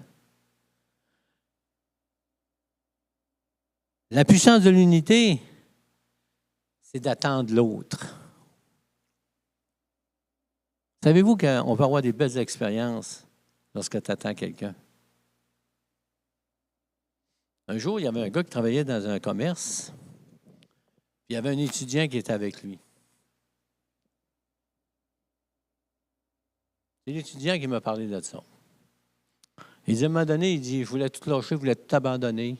La puissance de l'unité, c'est d'attendre l'autre. Savez-vous qu'on peut avoir des belles expériences lorsque tu attends quelqu'un? Un jour, il y avait un gars qui travaillait dans un commerce, puis il y avait un étudiant qui était avec lui. C'est l'étudiant qui m'a parlé de ça. Il dit, à un moment donné, il dit, je voulais tout lâcher, je voulais tout abandonner.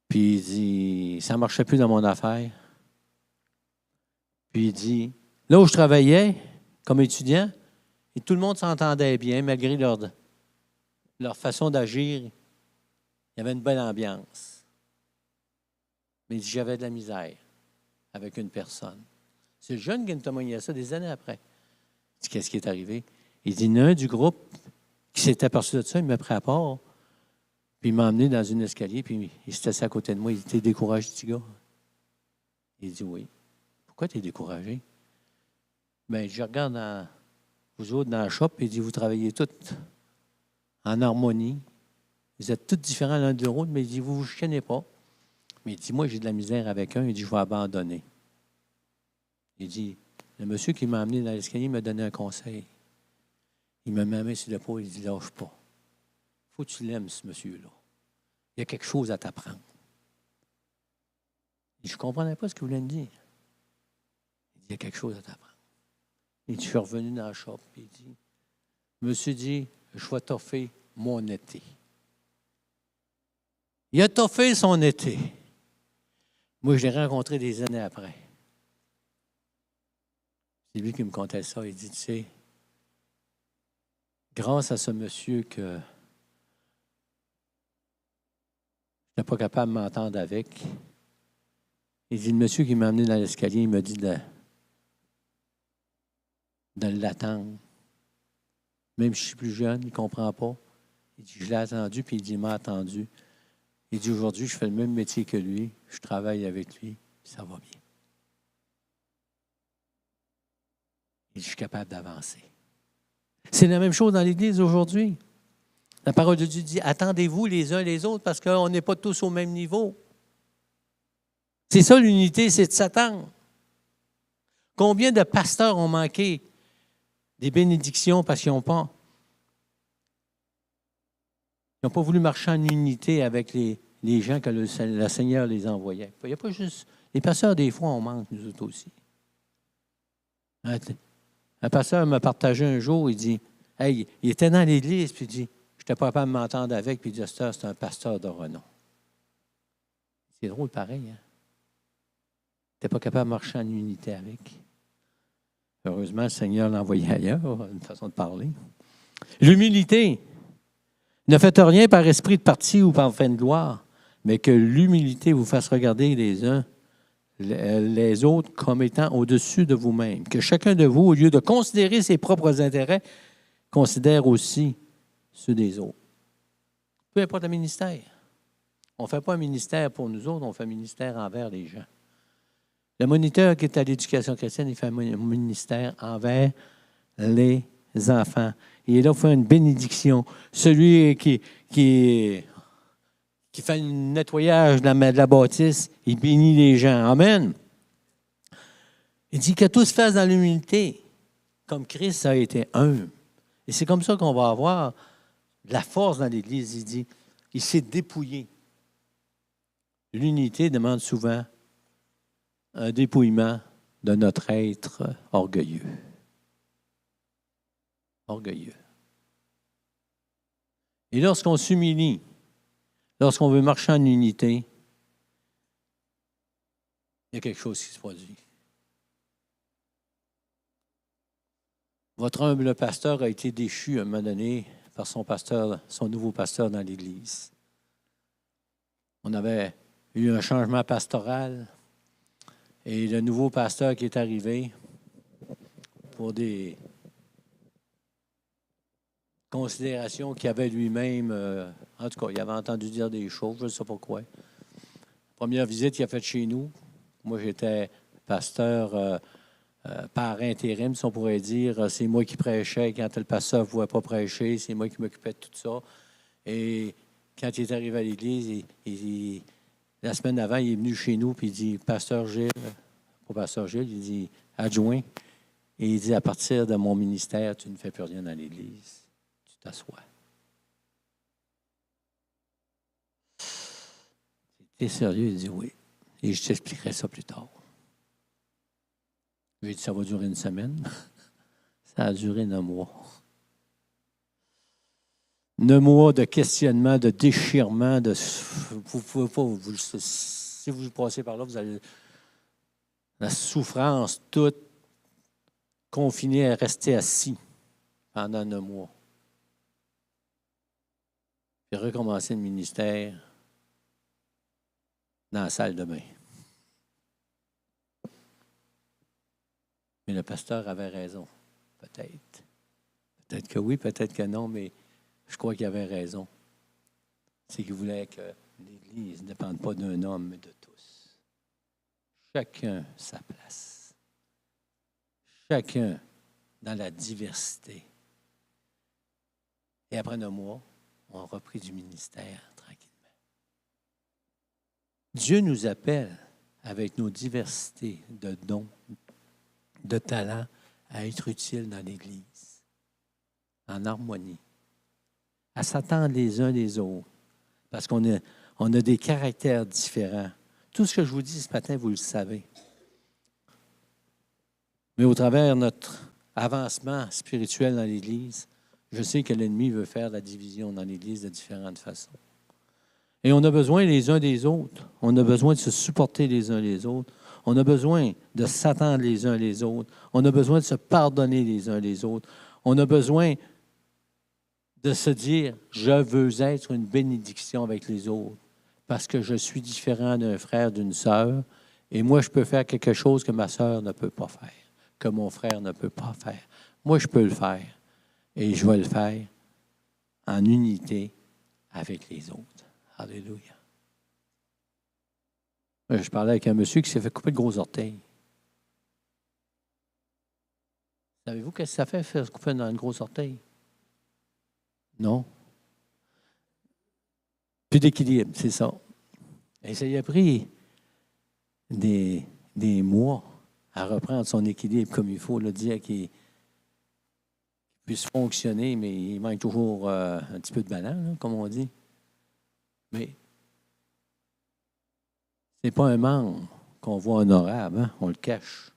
Puis il dit, ça ne marchait plus dans mon affaire. Puis il dit, là où je travaillais, comme étudiant, et tout le monde s'entendait bien, malgré leur façon d'agir. Il y avait une belle ambiance. Mais il dit, j'avais de la misère avec une personne. C'est le jeune qui me témoignait ça des années après. Il dit, qu'est-ce qui est arrivé? Il dit, il y en a un du groupe qui s'est aperçu de ça, il m'a pris à part, puis il m'a emmené dans un escalier, puis il s'est assis à côté de moi. Il dit, t'es découragé, petit gars? Il dit, oui. Pourquoi t'es découragé? Bien, je regarde vous autres dans la shop, et il dit, vous travaillez tous en harmonie. Vous êtes tous différents l'un de l'autre, mais il dit, vous ne vous chicanez pas. Mais il dit, moi, j'ai de la misère avec un. Il dit, je vais abandonner. Il dit, le monsieur qui m'a amené dans l'escalier m'a donné un conseil. Il m'a mis la main sur l'épaule, il dit, lâche pas. Il faut que tu l'aimes, ce monsieur-là. Il y a quelque chose à t'apprendre. Je ne comprenais pas ce qu'il voulait me dire. Il dit, il y a quelque chose à t'apprendre. Et je suis revenu dans la shop, et il dit, monsieur dit, je vais t'offrir mon été. Il a toffé son été. Moi, je l'ai rencontré des années après. C'est lui qui me contait ça. Il dit, tu sais, grâce à ce monsieur que je n'étais pas capable de m'entendre avec, il dit, le monsieur qui m'a amené dans l'escalier, il m'a dit de l'attendre. Même si je suis plus jeune, il ne comprend pas. Il dit, je l'ai attendu, puis il dit, il m'a attendu. Il dit, aujourd'hui, je fais le même métier que lui, je travaille avec lui, puis ça va bien. Il dit, je suis capable d'avancer. C'est la même chose dans l'Église aujourd'hui. La parole de Dieu dit, attendez-vous les uns les autres parce qu'on n'est pas tous au même niveau. C'est ça l'unité, c'est de s'attendre. Combien de pasteurs ont manqué des bénédictions parce qu'ils n'ont pas voulu marcher en unité avec les gens que le Seigneur les envoyait. Il n'y a pas juste... Les pasteurs, des fois, on manque, nous autres aussi. Un pasteur m'a partagé un jour, il dit, hey, il était dans l'Église, puis il dit, je n'étais pas capable de m'entendre avec, puis il dit, c'est un pasteur de renom. C'est drôle pareil, hein? Tu n'étais pas capable de marcher en unité avec. Heureusement, le Seigneur l'a envoyé ailleurs, une façon de parler. L'humilité. Ne faites rien par esprit de parti ou par fin de gloire, mais que l'humilité vous fasse regarder les uns les autres comme étant au-dessus de vous-même. Que chacun de vous, au lieu de considérer ses propres intérêts, considère aussi ceux des autres. Peu importe le ministère. On ne fait pas un ministère pour nous autres, on fait un ministère envers les gens. Le moniteur qui est à l'éducation chrétienne, il fait un ministère envers les enfants. Il est là pour faire une bénédiction. Celui qui fait le nettoyage de la bâtisse, il bénit les gens. Amen. Il dit que tout se fasse dans l'humilité, comme Christ a été humble. Et c'est comme ça qu'on va avoir de la force dans l'Église. Il dit, il s'est dépouillé. L'unité demande souvent un dépouillement de notre être orgueilleux. Orgueilleux. Et lorsqu'on s'humilie, lorsqu'on veut marcher en unité, il y a quelque chose qui se produit. Votre humble pasteur a été déchu à un moment donné par son nouveau pasteur dans l'Église. On avait eu un changement pastoral et le nouveau pasteur qui est arrivé pour des considérations qu'il avait lui-même, en tout cas, il avait entendu dire des choses, je ne sais pas quoi. Première visite qu'il a faite chez nous, moi j'étais pasteur par intérim, si on pourrait dire. C'est moi qui prêchais quand le pasteur ne pouvait pas prêcher, c'est moi qui m'occupais de tout ça. Et quand il est arrivé à l'église, la semaine avant, il est venu chez nous, puis il dit, Pasteur Gilles, pas Pasteur Gilles, il dit, adjoint, et il dit, à partir de mon ministère, tu ne fais plus rien dans l'église. Tu t'assois. T'es sérieux? Il dit, oui. Et je t'expliquerai ça plus tard. J'ai dit, ça va durer une semaine. Ça a duré 9 mois. 9 mois de questionnement, de déchirement. Vous pouvez pas, si vous passez par là, vous allez... La souffrance toute confinée à rester assis pendant 9 mois. Puis recommencer le ministère dans la salle de bain. Mais le pasteur avait raison, peut-être. Peut-être que oui, peut-être que non, mais je crois qu'il avait raison. C'est qu'il voulait que l'Église ne dépende pas d'un homme, mais de tous. Chacun sa place. Chacun dans la diversité. Et après 9 mois, on a repris du ministère tranquillement. Dieu nous appelle avec nos diversités de dons, de talent à être utile dans l'Église, en harmonie, à s'attendre les uns les autres, parce qu'on a des caractères différents. Tout ce que je vous dis ce matin, vous le savez. Mais au travers de notre avancement spirituel dans l'Église, je sais que l'ennemi veut faire la division dans l'Église de différentes façons. Et on a besoin les uns des autres. On a besoin de se supporter les uns les autres. On a besoin de s'attendre les uns les autres. On a besoin de se pardonner les uns les autres. On a besoin de se dire, je veux être une bénédiction avec les autres parce que je suis différent d'un frère, d'une sœur, et moi, je peux faire quelque chose que ma sœur ne peut pas faire, que mon frère ne peut pas faire. Moi, je peux le faire, et je vais le faire en unité avec les autres. Alléluia. Je parlais avec un monsieur qui s'est fait couper le gros orteil. Savez-vous qu'est-ce que ça fait, faire se couper dans le gros orteil? Non. Plus d'équilibre, c'est ça. Et ça lui a pris des mois à reprendre son équilibre comme il faut, le dire qu'il puisse fonctionner, mais il manque toujours un petit peu de banane, là, comme on dit. Mais ce n'est pas un membre qu'on voit honorable, hein? On le cache.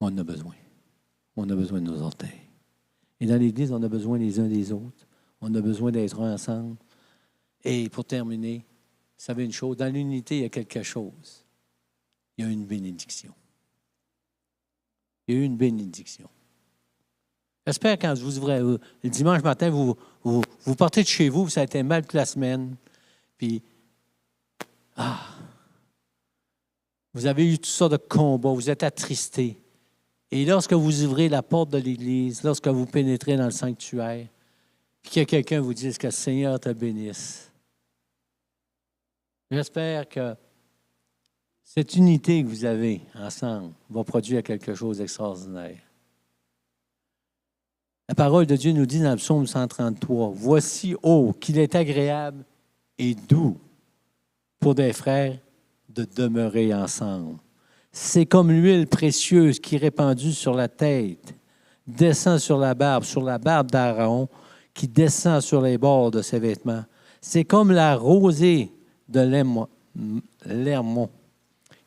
On en a besoin. On a besoin de nos orteils. Et dans l'Église, on a besoin les uns des autres. On a besoin d'être ensemble. Et pour terminer, vous savez une chose, dans l'unité, il y a quelque chose. Il y a une bénédiction. Il y a une bénédiction. J'espère quand vous ouvrez, le dimanche matin, vous partez de chez vous, ça a été mal toute la semaine. Puis, vous avez eu toutes sortes de combats, vous êtes attristés. Et lorsque vous ouvrez la porte de l'Église, lorsque vous pénétrez dans le sanctuaire, puis que quelqu'un vous dise que le Seigneur te bénisse, j'espère que cette unité que vous avez ensemble va produire quelque chose d'extraordinaire. La parole de Dieu nous dit dans le psaume 133, « Voici, ô, qu'il est agréable et doux pour des frères de demeurer ensemble. C'est comme l'huile précieuse qui, répandue sur la tête, descend sur la barbe d'Aaron, qui descend sur les bords de ses vêtements. C'est comme la rosée de l'Hermon,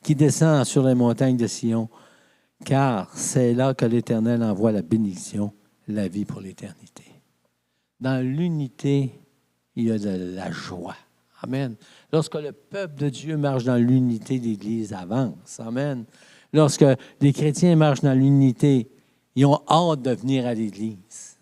qui descend sur les montagnes de Sion, car c'est là que l'Éternel envoie la bénédiction, la vie pour l'éternité. » Dans l'unité, il y a de la joie. Amen. Lorsque le peuple de Dieu marche dans l'unité, l'Église avance. Amen. Lorsque les chrétiens marchent dans l'unité, ils ont hâte de venir à l'Église.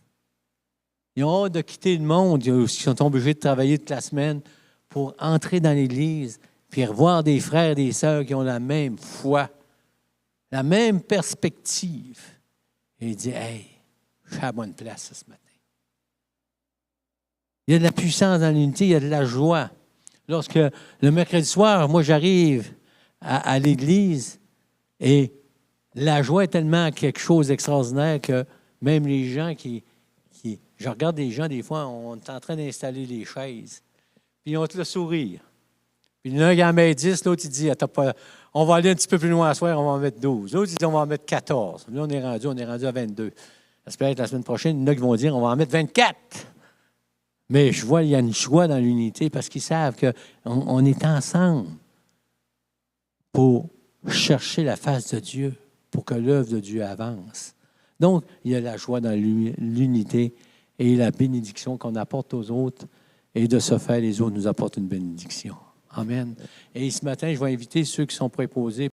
Ils ont hâte de quitter le monde. Ils sont obligés de travailler toute la semaine pour entrer dans l'Église puis revoir des frères et des sœurs qui ont la même foi, la même perspective. Et ils disent, « Hey, je suis à la bonne place ce matin. » Il y a de la puissance dans l'unité, il y a de la joie. Lorsque le mercredi soir, moi, j'arrive à l'église et la joie est tellement quelque chose d'extraordinaire que même les gens je regarde des gens, des fois, on est en train d'installer les chaises, puis ils ont tout le sourire. Puis l'un, il en met 10, l'autre, il dit, on va aller un petit peu plus loin à soir, on va en mettre 12. L'autre, il dit, on va en mettre 14. Là, on est rendu à 22. J'espère que la semaine prochaine, il y en a qui vont dire, on va en mettre 24. Mais je vois, il y a une joie dans l'unité parce qu'ils savent qu'on est ensemble pour chercher la face de Dieu, pour que l'œuvre de Dieu avance. Donc, il y a la joie dans l'unité et la bénédiction qu'on apporte aux autres. Et de ce fait, les autres nous apportent une bénédiction. Amen. Et ce matin, je vais inviter ceux qui sont préposés